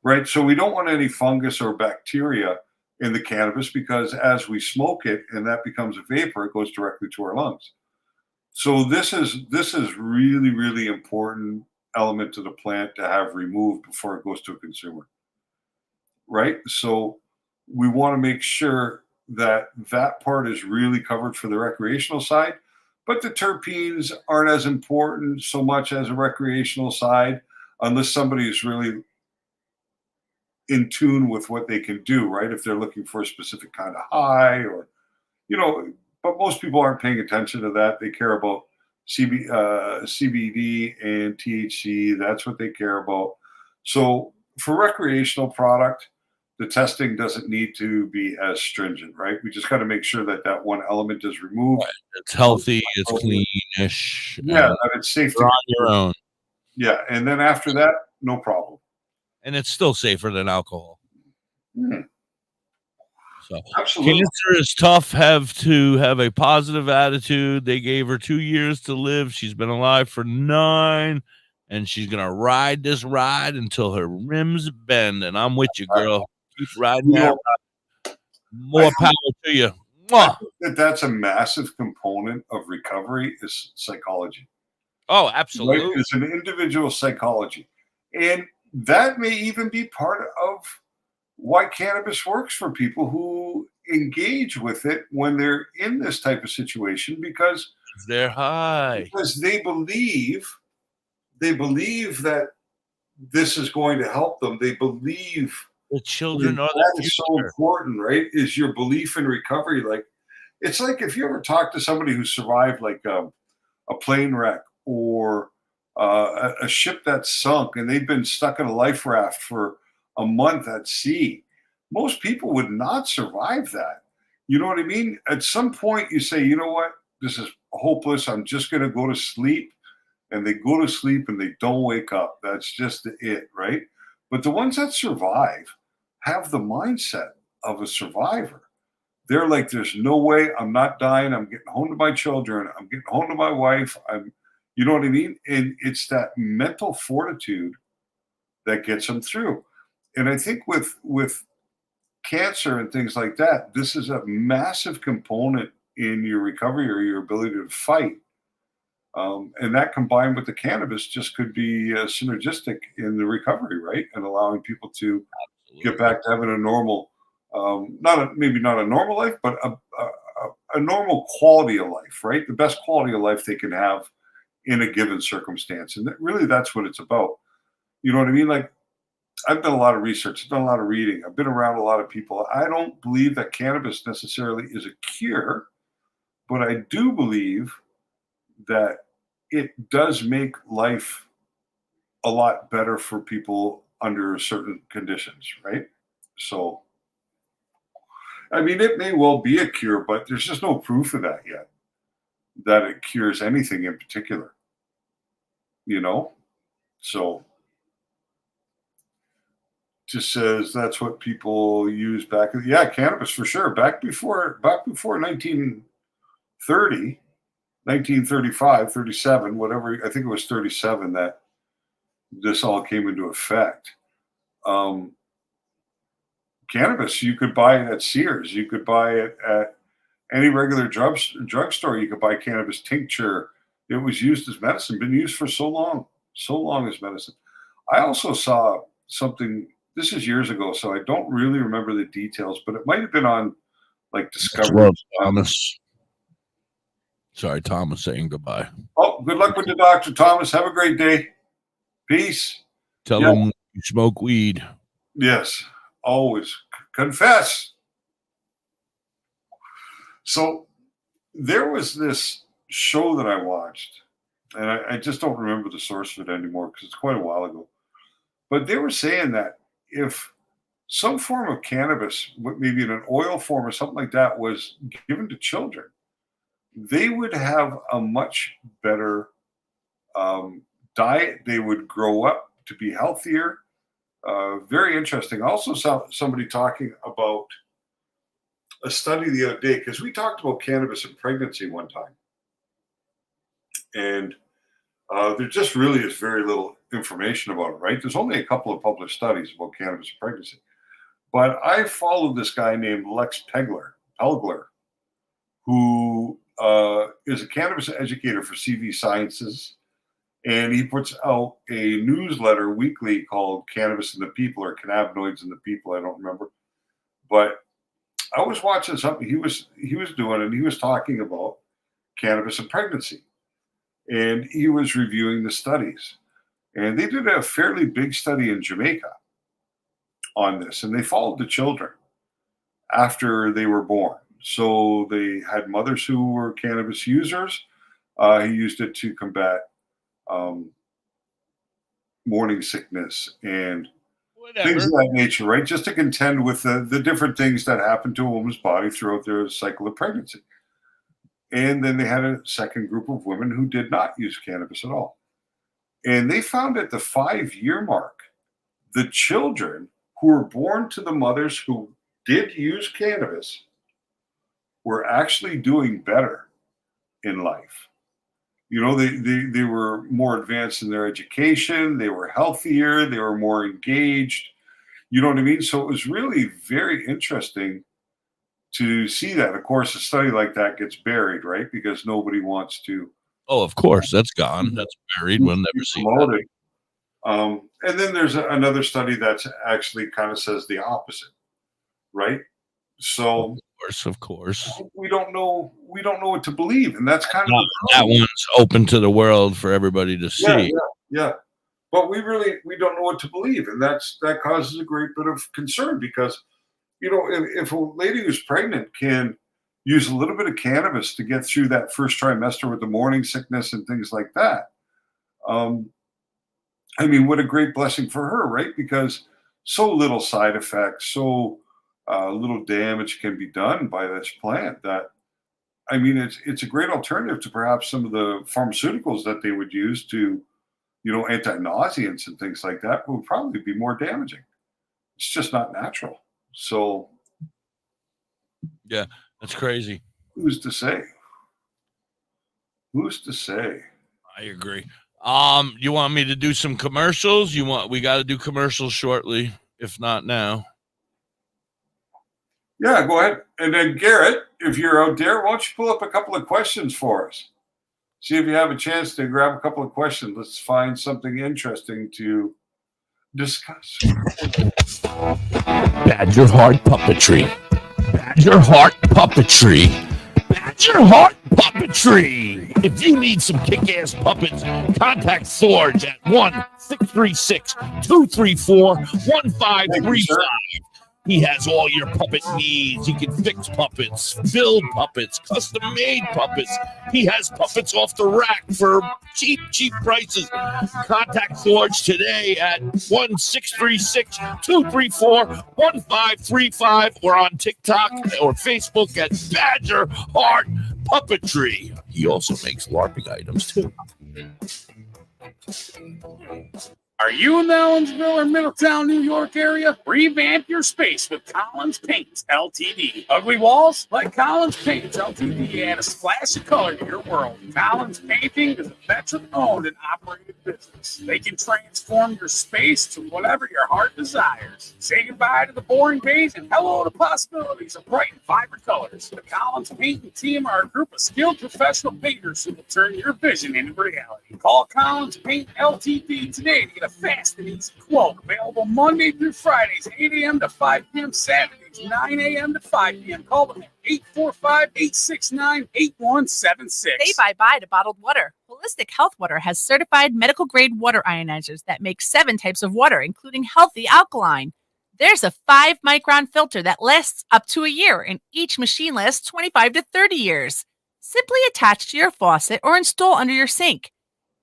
right? So we don't want any fungus or bacteria in the cannabis because as we smoke it and that becomes a vapor, it goes directly to our lungs. So this is really, really important element to the plant to have removed before it goes to a consumer, right? So we want to make sure that that part is really covered for the recreational side, but the terpenes aren't as important so much as a recreational side unless somebody is really in tune with what they can do, right? If they're looking for a specific kind of high or, you know, but most people aren't paying attention to that. They care about CBD and THC. That's what they care about. So for recreational product, the testing doesn't need to be as stringent, right? We just got to make sure that that one element is removed. Right. It's healthy, it's cleanish. Yeah, and it's safe on your own. Yeah, and then after that, no problem. And it's still safer than alcohol. So absolutely, cancer is tough. Have to have a positive attitude. They gave her 2 years to live. She's been alive for 9, and she's gonna ride this ride until her rims bend. And I'm with you, girl. Keep riding that ride. More power to you. I think that's a massive component of recovery is psychology. Oh, absolutely. Right? It's an individual psychology, and that may even be part of why cannabis works for people who engage with it when they're in this type of situation, because they're high. Because they believe that this is going to help them. They believe the children are that is so important, right? Is your belief in recovery. Like, it's like if you ever talk to somebody who survived like a plane wreck or a ship that sunk and they've been stuck in a life raft for a month at sea. Most people would not survive that. You know what I mean? At some point, you say, you know what? This is hopeless. I'm just going to go to sleep. And they go to sleep and they don't wake up. That's just it, right? But the ones that survive have the mindset of a survivor. They're like, there's no way, I'm not dying. I'm getting home to my children. I'm getting home to my wife. You know what I mean? And it's that mental fortitude that gets them through. And I think with cancer and things like that, this is a massive component in your recovery or your ability to fight. And that combined with the cannabis just could be synergistic in the recovery, right? And allowing people to get back to having a normal, maybe not a normal life, but a normal quality of life, right? The best quality of life they can have in a given circumstance. And really, that's what it's about. You know what I mean? Like, I've done a lot of research, I've done a lot of reading, I've been around a lot of people. I don't believe that cannabis necessarily is a cure, but I do believe that it does make life a lot better for people under certain conditions, right? So, I mean, it may well be a cure, but there's just no proof of that yet, that it cures anything in particular, you know? So, just says that's what people use back. Yeah, cannabis for sure. Back before 1930, 1935, 37, whatever. I think it was 37 that this all came into effect. Cannabis, you could buy it at Sears. You could buy it at any regular drugstore. You could buy cannabis tincture. It was used as medicine, been used for so long as medicine. I also saw something, this is years ago, so I don't really remember the details, but it might have been on like Discovery. Thomas. Sorry, Thomas saying goodbye. Oh, good luck with the doctor, Thomas. Have a great day. Peace. Tell him you smoke weed. Yes, always. Confess. So there was this show that I watched, and I just don't remember the source of it anymore because it's quite a while ago. But they were saying that if some form of cannabis, maybe in an oil form or something like that, was given to children, they would have a much better diet. They would grow up to be healthier. Very interesting. I also saw somebody talking about a study the other day, because we talked about cannabis and pregnancy one time. And there just really is very little information about it, right? There's only a couple of published studies about cannabis and pregnancy. But I followed this guy named Lex Pegler, who is a cannabis educator for CV Sciences. And he puts out a newsletter weekly called Cannabis and the People, or Cannabinoids and the People. I don't remember. But I was watching something he was doing, and he was talking about cannabis and pregnancy. And he was reviewing the studies. And they did a fairly big study in Jamaica on this. And they followed the children after they were born. So they had mothers who were cannabis users. He used it to combat morning sickness and things of that nature, right? Just to contend with the different things that happen to a woman's body throughout their cycle of pregnancy. And then they had a second group of women who did not use cannabis at all. And they found at the 5-year mark, the children who were born to the mothers who did use cannabis were actually doing better in life. You know, they were more advanced in their education. They were healthier. They were more engaged. You know what I mean? So it was really very interesting to see that. Of course, a study like that gets buried, right? Because nobody wants to. Oh, of course, that's gone. That's buried. We'll never see that. And then there's another study that's actually kind of says the opposite, right? So of course, we don't know what to believe, and that's kind of that one's open to the world for everybody to see. Yeah. But we don't know what to believe, and that causes a great bit of concern, because you know, if a lady who's pregnant can use a little bit of cannabis to get through that first trimester with the morning sickness and things like that, I mean, what a great blessing for her, right? Because so little side effects, so little damage can be done by this plant that, I mean, it's a great alternative to perhaps some of the pharmaceuticals that they would use to, anti-nauseants and things like that would probably be more damaging. It's just not natural. So, yeah, that's crazy. Who's to say? Who's to say? I agree. You want me to do some commercials? We got to do commercials shortly, if not now. Yeah, go ahead. And then Garrett, if you're out there, why don't you pull up a couple of questions for us? See if you have a chance to grab a couple of questions. Let's find something interesting to discuss. Badger Heart Puppetry. Badger Heart Puppetry. Badger Heart Puppetry. If you need some kick-ass puppets, contact Sorge at 1-636-234-1535. He has all your puppet needs. He can fix puppets, build puppets, custom-made puppets. He has puppets off the rack for cheap prices. Contact Sorge today at 1-636-234-1535 or on TikTok or Facebook at Badger Heart Puppetry. He also makes LARPing items, too. Are you in the Ellensville or Middletown, New York area? Revamp your space with Collins Paints Ltd. Ugly walls? Let Collins Paints Ltd. add a splash of color to your world. Collins Painting is a veteran-owned and operated business. They can transform your space to whatever your heart desires. Say goodbye to the boring beige and hello to possibilities of bright and vibrant colors. The Collins Painting team are a group of skilled professional painters who will turn your vision into reality. Call Collins Paint Ltd. today to get a fast and easy quote. Available Monday through Fridays, 8 a.m. to 5 p.m. Saturdays, 9 a.m. to 5 p.m. Call them at 845-869-8176. Say bye-bye to bottled water. Holistic Health Water has certified medical-grade water ionizers that make 7 types of water, including healthy alkaline. There's a 5-micron filter that lasts up to a year, and each machine lasts 25 to 30 years. Simply attach to your faucet or install under your sink.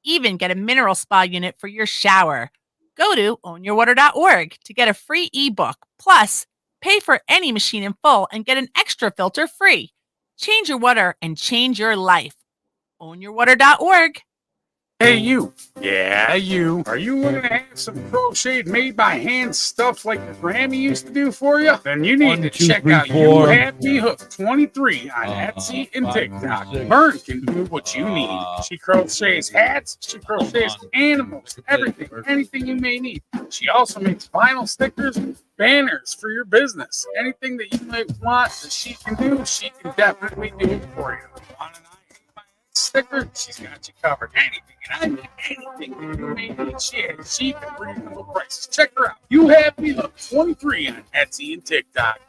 Even get a mineral spa unit for your shower. Go to ownyourwater.org to get a free ebook. Plus, pay for any machine in full and get an extra filter free. Change your water and change your life. Ownyourwater.org. Hey, you. Yeah, you. Are you looking to have some crocheted made by hand stuff like your Grammy used to do for you? Then you need to check out You Have Me Hooked 23 on Etsy and TikTok. Vern can do what you need. She crochets hats, she crochets animals, everything, anything you may need. She also makes vinyl stickers, banners for your business. Anything that you might want that she can do, she can definitely do it for you. Want an sticker? She's got you covered. Anything and anything that you may need, she has cheap and reasonable prices. Check her out. You Have Me Hooked 23 on Etsy and TikTok.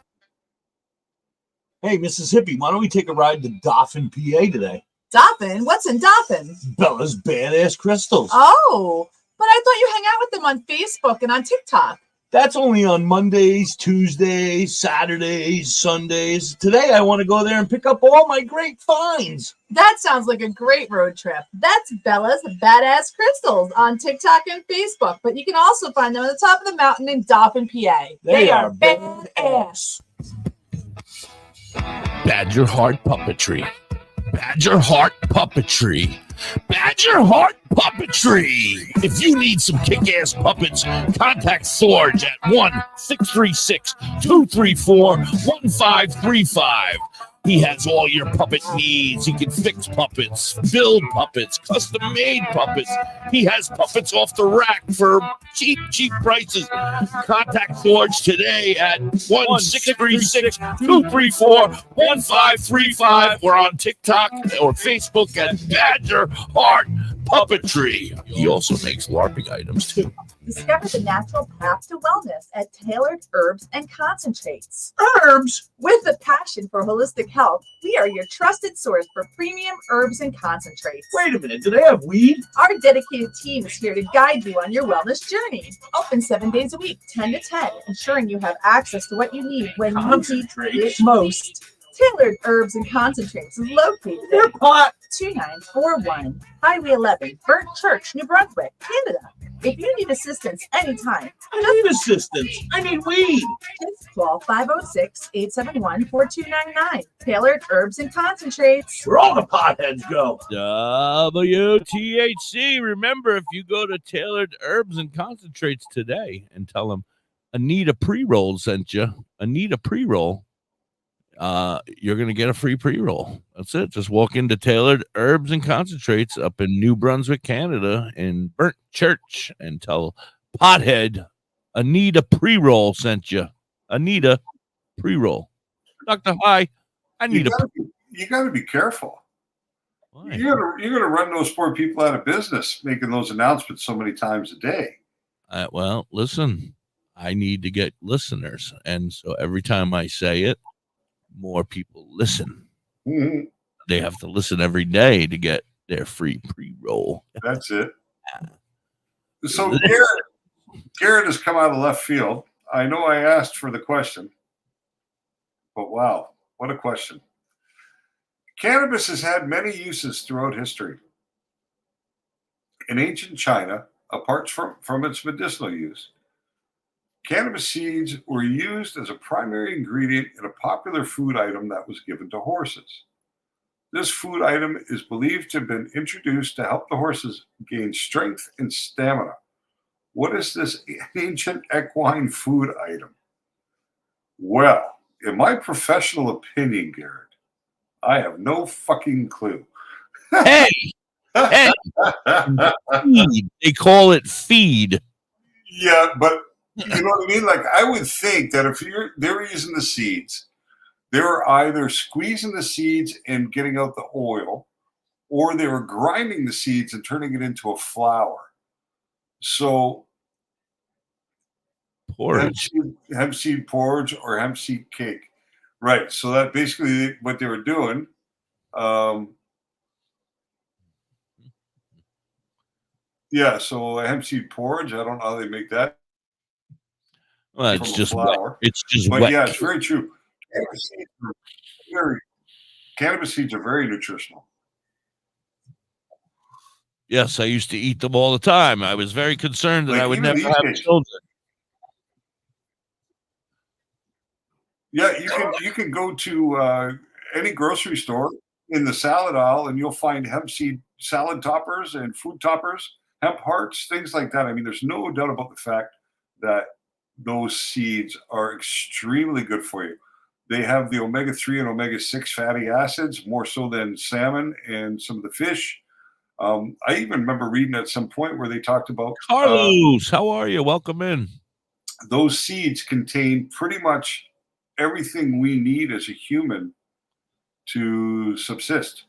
Hey, Mississippi, why don't we take a ride to Da.Hippie, PA today? Dauphin? What's in Dauphin? Bella's Badass Crystals. Oh, but I thought you hang out with them on Facebook and on TikTok. That's only on Mondays, Tuesdays, Saturdays, Sundays. Today, I want to go there and pick up all my great finds. That sounds like a great road trip. That's Bella's Badass Crystals on TikTok and Facebook. But you can also find them at the top of the mountain in Dauphin, PA. They are badass. Badger Heart Puppetry. Badger Heart Puppetry. Badger Heart Puppetry. If you need some kick-ass puppets, contact Sorge at 1-636-234-1535. He has all your puppet needs. He can fix puppets, build puppets, custom-made puppets. He has puppets off the rack for cheap prices. Contact Sorge today at 1-636-234-1535 or on TikTok or Facebook at Badger Heart Puppetry. He also makes LARPing items, too. Discover the natural path to wellness at Tailored Herbs and Concentrates. Herbs! With a passion for holistic health, we are your trusted source for premium herbs and concentrates. Wait a minute, do they have weed? Our dedicated team is here to guide you on your wellness journey. Open 7 days a week, 10 to 10, ensuring you have access to what you need when you need it most. Tailored Herbs and Concentrates is located They're pot. 2941, Highway 11, Burnt Church, New Brunswick, Canada. If you need assistance anytime, I need assistance. I need weed. just call 506-871-4299. Tailored Herbs and Concentrates. Where all the potheads go. WTHC. Remember, if you go to Tailored Herbs and Concentrates today and tell them Anita Pre-Roll sent you, Anita Pre-Roll, you're going to get a free pre-roll. That's it. Just walk into Tailored Herbs and Concentrates up in New Brunswick, Canada, in Burnt Church, and tell Pothead Anita Pre-Roll sent you. Anita Pre-Roll. DoktorHigh, I need you got to be careful. Why? You're gonna run those poor people out of business making those announcements so many times a day. Well, listen, I need to get listeners, and so every time I say it, more people listen. Mm-hmm. They have to listen every day to get their free pre-roll. That's it. So Garrett has come out of left field. I know I asked for the question, but wow, what a question. Cannabis has had many uses throughout history. In ancient China, apart from its medicinal use, cannabis seeds were used as a primary ingredient in a popular food item that was given to horses. This food item is believed to have been introduced to help the horses gain strength and stamina. What is this ancient equine food item? Well, in my professional opinion, Garrett, I have no fucking clue. Hey! Hey! Feed. They call it feed. Yeah, but you know what I mean? Like, I would think that if they were using the seeds, they were either squeezing the seeds and getting out the oil, or they were grinding the seeds and turning it into a flour. So, porridge, hemp seed porridge or hemp seed cake, right? So that basically what they were doing. Yeah, so a hemp seed porridge. I don't know how they make that. Well, it's just flour. Wet. It's just but wet. Yeah, it's very true. Cannabis seeds are very nutritional. Yes, I used to eat them all the time. I was very concerned that I would never have children. Yeah, you can go to any grocery store in the salad aisle, and you'll find hemp seed salad toppers and food toppers, hemp hearts, things like that. I mean, there's no doubt about the fact that those seeds are extremely good for you. They have the omega-3 and omega-6 fatty acids, more so than salmon and some of the fish. I even remember reading at some point where they talked about Carlos. How are you? Welcome in. Those seeds contain pretty much everything we need as a human to subsist.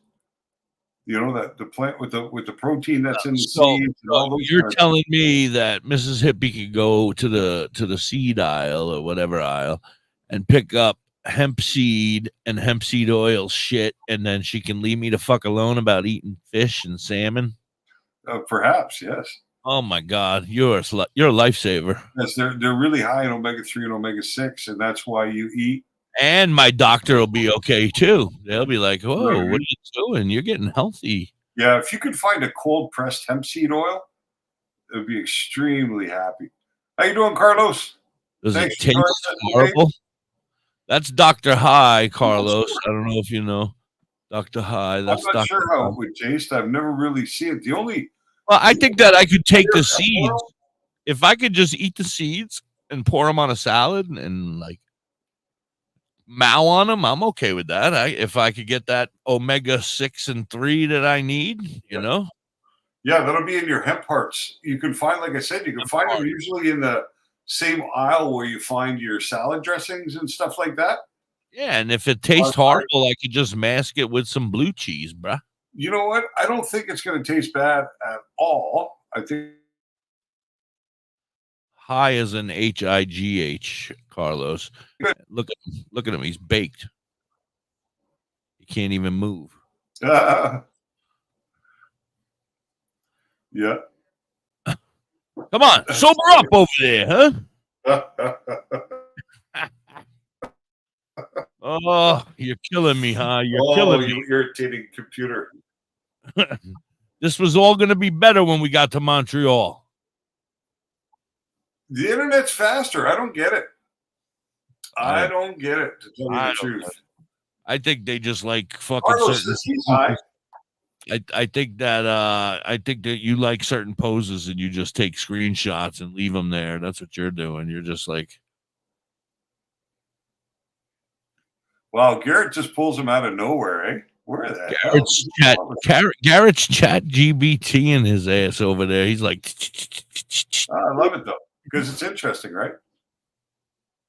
You know, that the plant with the protein that's in the seeds. And all those you're telling me that Mrs. Hippie could go to the seed aisle or whatever aisle and pick up hemp seed and hemp seed oil shit, and then she can leave me the fuck alone about eating fish and salmon? Perhaps, yes. Oh my God, you're a lifesaver. Yes, they're really high in omega-3 and omega-6, and that's why you eat. And my doctor will be okay too. They'll be like, "Whoa, what are you doing? You're getting healthy." Yeah, if you could find a cold pressed hemp seed oil, it would be extremely happy. How you doing, Carlos? Does it taste horrible? That's DoktorHigh, Carlos. I don't know if you know DoktorHigh. That's I'm not sure how it would taste. I've never really seen it. Well, I think that I could take the seeds. If I could just eat the seeds and pour them on a salad and like mow on them, I'm okay with that. If I could get that omega-6 and 3 that I need, you know. Yeah, that'll be in your hemp hearts. You can find, like I said, you can find them usually in the same aisle where you find your salad dressings and stuff like that. Yeah, and if it tastes horrible, I could just mask it with some blue cheese, bruh. You know what? I don't think it's going to taste bad at all. I think high as an HIGH, Carlos. Look at him. He's baked. He can't even move. Yeah. Come on, sober up over there, huh? Oh, you're killing me, huh? You're killing me. You irritating computer. This was all going to be better when we got to Montreal. The internet's faster. I don't get it. I don't get it, to tell you the truth. I think they just like fucking Carlos certain. says he's high. I think that you like certain poses and you just take screenshots and leave them there. That's what you're doing. You're just like, wow, Garrett just pulls him out of nowhere, eh? Where the Garrett's chat GBT in his ass over there. He's like, I love it though, because it's interesting, right?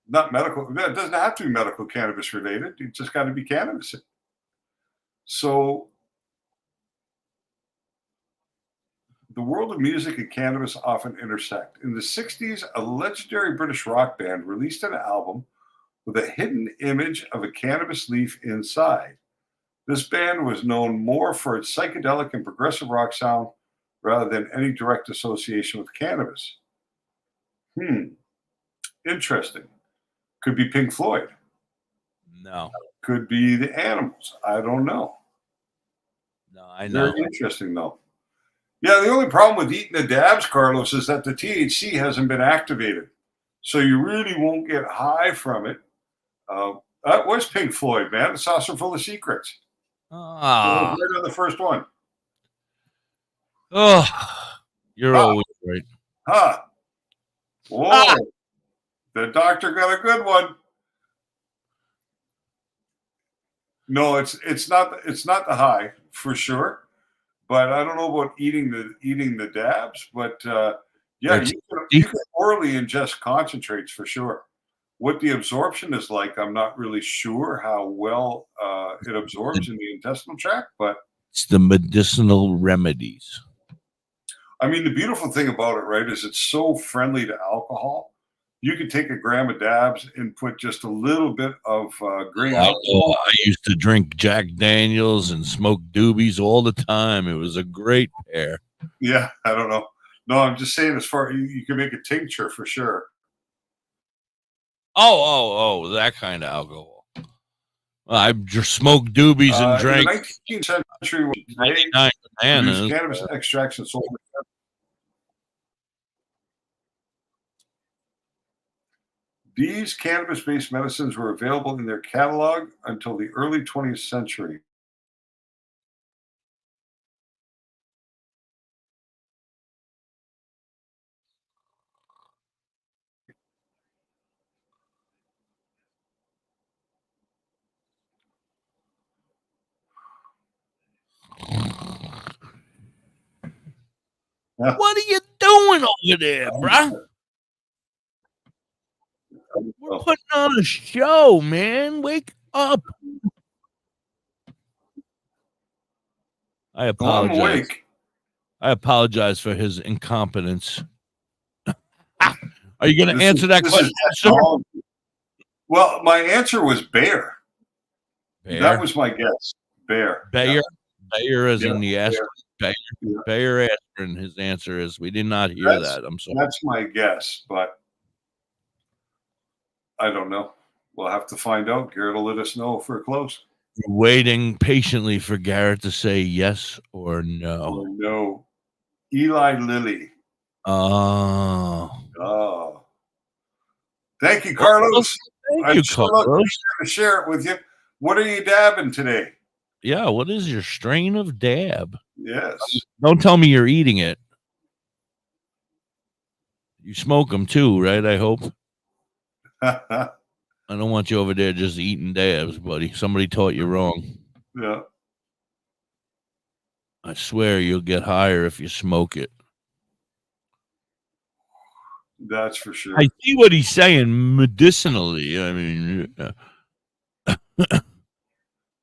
Not medical. It doesn't have to be medical cannabis related. It just got to be cannabis. So the world of music and cannabis often intersect. In the 60s, a legendary British rock band released an album with a hidden image of a cannabis leaf inside. This band was known more for its psychedelic and progressive rock sound rather than any direct association with cannabis. Interesting. Could be Pink Floyd. No. Could be the Animals. I don't know. No, I know. Very interesting, though. Yeah, the only problem with eating the dabs, Carlos, is that the THC hasn't been activated. So you really won't get high from it. That was Pink Floyd, man. The Saucer Full of Secrets. Right on the first one. Oh, you're always right. Whoa. The doctor got a good one. No, it's not the high for sure. But I don't know about eating the dabs. But yeah, you can orally ingest concentrates for sure. What the absorption is like, I'm not really sure how well it absorbs in the intestinal tract, but it's the medicinal remedies. I mean, the beautiful thing about it, right, is it's so friendly to alcohol. You can take a gram of dabs and put just a little bit of grain alcohol. I used to drink Jack Daniels and smoke doobies all the time. It was a great pair. Yeah, I don't know. No, I'm just saying, as far you can make a tincture for sure. Oh, that kind of alcohol. I just smoked doobies and drank. In the 19th century, 99 bananas. Cannabis extracts and sold. These cannabis-based medicines were available in their catalog until the early 20th century. What are you doing over there, bruh? We're putting on a show, man. Wake up. I apologize. I apologize for his incompetence. Are you going to answer that question, sir? Well, my answer was bear. Bear? That was my guess. Bear. Bayer. Yeah. Bayer as in the aspirin. Bayer. Bayer aspirin. His answer is we did not hear that. I'm sorry. That's my guess, but I don't know. We'll have to find out. Garrett will let us know if we're close. We're waiting patiently for Garrett to say yes or no. Or no. Eli Lilly. Oh. Thank you, Carlos. Thank you, Carlos. To share it with you. What are you dabbing today? Yeah, what is your strain of dab? Yes. Don't tell me you're eating it. You smoke them too, right? I hope. I don't want you over there just eating dabs, buddy. Somebody taught you wrong. Yeah. I swear you'll get higher if you smoke it. That's for sure. I see what he's saying medicinally. I mean,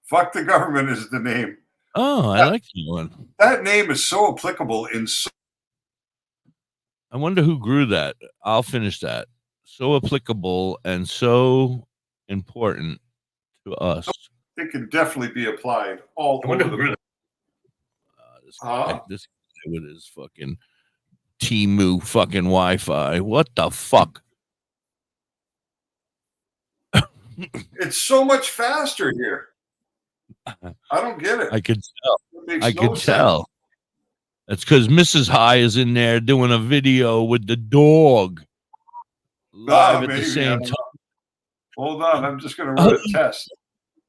fuck the government is the name. Oh, I like that one. That name is so applicable in so. I wonder who grew that. I'll finish that. So applicable and so important to us. It can definitely be applied all over the world. This guy with his fucking Temu fucking Wi-Fi. What the fuck? It's so much faster here. I don't get it. I could tell. It makes I no could sense. tell. It's because Mrs. High is in there doing a video with the dog live at the same time. Hold on, I'm just going to run a test.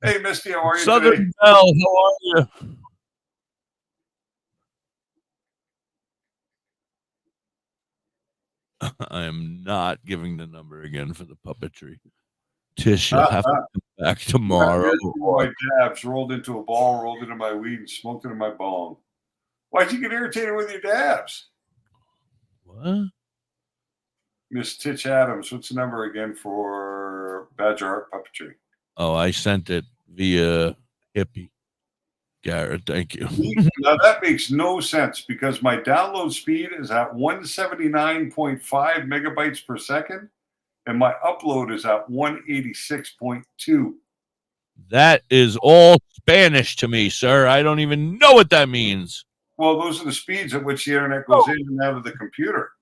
Hey, Misty, how are you Southern today? Belle, how are you? I am not giving the number again for the puppetry. Tish, you'll have to come back tomorrow. My dabs rolled into a ball, rolled into my weed, and smoked it in my bong. Why'd you get irritated with your dabs? What? Miss Titch Adams, what's the number again for Badger Art Puppetry? Oh, I sent it via Hippie. Garrett, thank you. Now that makes no sense because my download speed is at 179.5 megabytes per second, and my upload is at 186.2. That is all Spanish to me, sir. I don't even know what that means. Well, those are the speeds at which the internet goes in and out of the computer.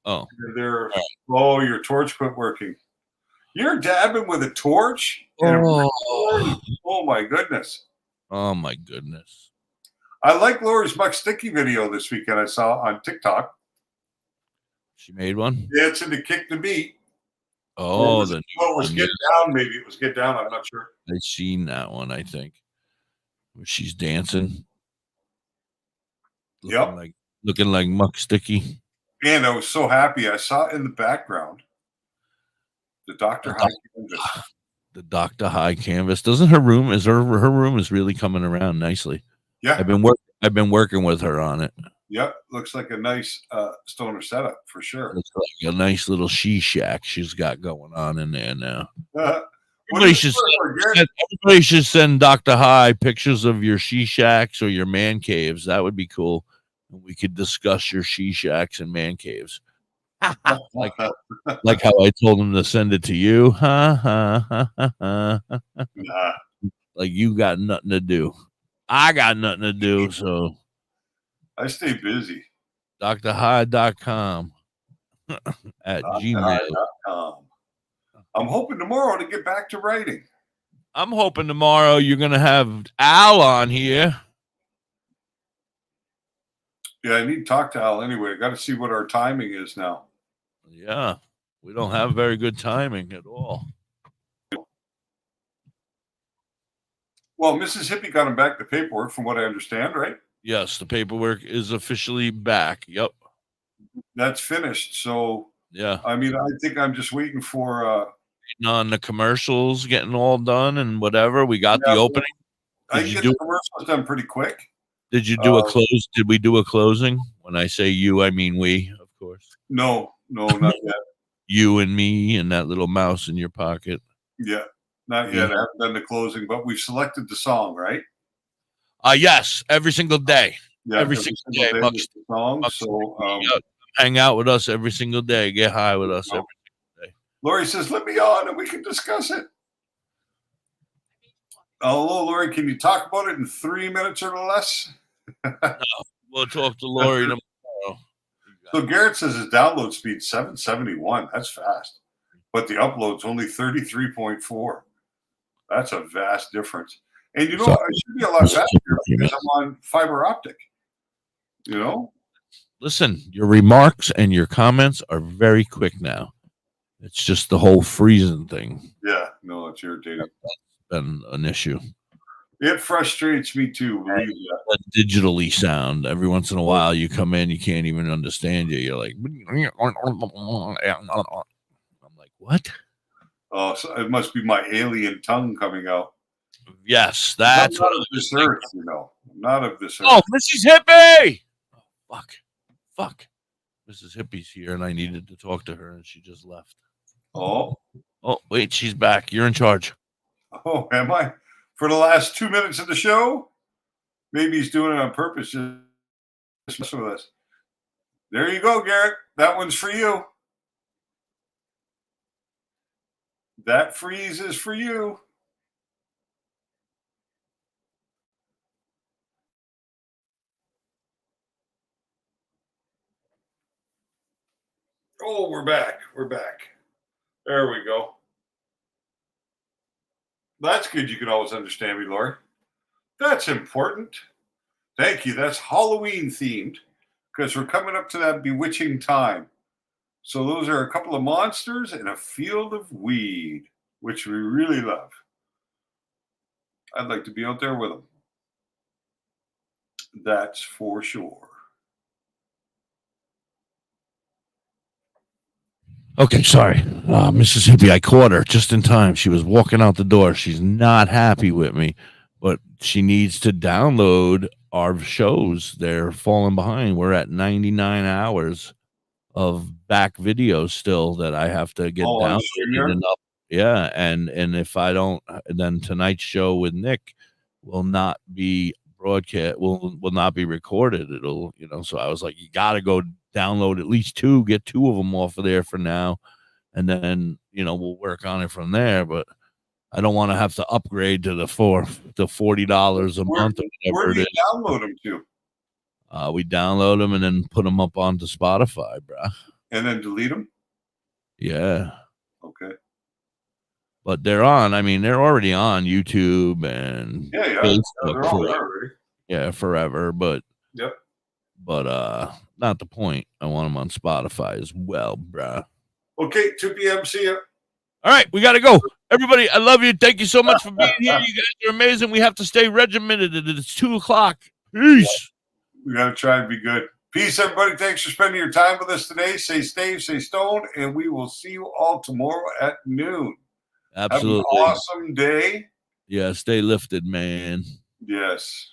Oh. Your torch quit working. You're dabbing with a torch? Oh my goodness. Oh my goodness. I like Lori's Muck Sticky video this weekend I saw on TikTok. She made one? Dancing to Kick the Beat. Oh, it was Get Down, maybe. It was Get Down, I'm not sure. I've seen that one, I think. Where she's dancing. Looking like Muck Sticky. And I was so happy. I saw in the background the DoktorHigh canvas. The DoktorHigh canvas. Doesn't her room her room is really coming around nicely. Yeah. I've been working with her on it. Yep. Looks like a nice stoner setup for sure. Looks like a nice little she shack she's got going on in there now. Everybody should send DoktorHigh pictures of your she shacks or your man caves. That would be cool. We could discuss your she shacks and man caves. like how I told him to send it to you. Like you got nothing to do. I got nothing to do, so I stay busy. DoktorHigh.com at gmail.com. I'm hoping tomorrow to get back to writing. I'm hoping tomorrow you're going to have Al on here. Yeah, I need to talk to Al anyway. I got to see what our timing is now. Yeah, we don't have very good timing at all. Well, Mrs. Hippie got him back the paperwork from what I understand, right? Yes, the paperwork is officially back. Yep. That's finished. So, yeah. I mean, I think I'm just waiting for on the commercials getting all done and whatever. We got the opening. I get the commercials done pretty quick. Did you do a close? Did we do a closing? When I say you, I mean we, of course. No, not yet. You and me and that little mouse in your pocket. Yeah, not yet. I haven't done the closing, but we've selected the song, right? Yes, every single day. Yeah, every single day. Song, so hang out with us every single day. Get high with us every single day. Lori says, "Let me on, and we can discuss it." Hello, Lori. Can you talk about it in 3 minutes or less? No, we'll talk to Lori tomorrow. So Garrett says his download speed 771. That's fast, but the upload's only 33.4. That's a vast difference. And you know, it should be a lot faster because I'm on fiber optic. You know. Listen, your remarks and your comments are very quick now. It's just the whole freezing thing. Yeah, no, it's irritating. That's been an issue. It frustrates me too. Believe that. Digitally sound. Every once in a while, you come in, you can't even understand you. You're like, I'm like, what? Oh, so it must be my alien tongue coming out. Yes, that's not of this earth, you know. Not of this earth. Oh, Mrs. Hippie! Oh, fuck. Mrs. Hippie's here, and I needed to talk to her, and she just left. Oh, wait, she's back. You're in charge. Oh, am I? For the last 2 minutes of the show? Maybe he's doing it on purpose. Just mess with us. There you go, Garrett. That one's for you. That freeze is for you. Oh, we're back. We're back. There we go. That's good. You can always understand me, Lori. That's important. Thank you. That's Halloween themed because we're coming up to that bewitching time. So those are a couple of monsters and a field of weed, which we really love. I'd like to be out there with them. That's for sure. Okay, sorry. Mississippi, I caught her just in time. She was walking out the door. She's not happy with me, but she needs to download our shows. They're falling behind. We're at 99 hours of back videos still that I have to get downloaded enough. Yeah, and if I don't, then tonight's show with Nick will not be broadcast, will not be recorded. It'll, so I was like, you got to go download at least 2, get 2 of them off of there for now, and then we'll work on it from there. But I don't want to have to upgrade to the $40 a month or whatever. Where do you download them to? We download them and then put them up onto Spotify, bro. And then delete them? Yeah. Okay. But they're on. I mean, they're already on YouTube and Facebook. Forever. But yep. But not the point. I want them on Spotify as well, bruh. Okay, 2 p.m. See ya. All right, we got to go. Everybody, I love you. Thank you so much for being here. You guys are amazing. We have to stay regimented. It's 2 o'clock. Peace. We got to try and be good. Peace, everybody. Thanks for spending your time with us today. Stay safe, stay stoned, and we will see you all tomorrow at noon. Absolutely. Have an awesome day. Yeah, stay lifted, man. Yes.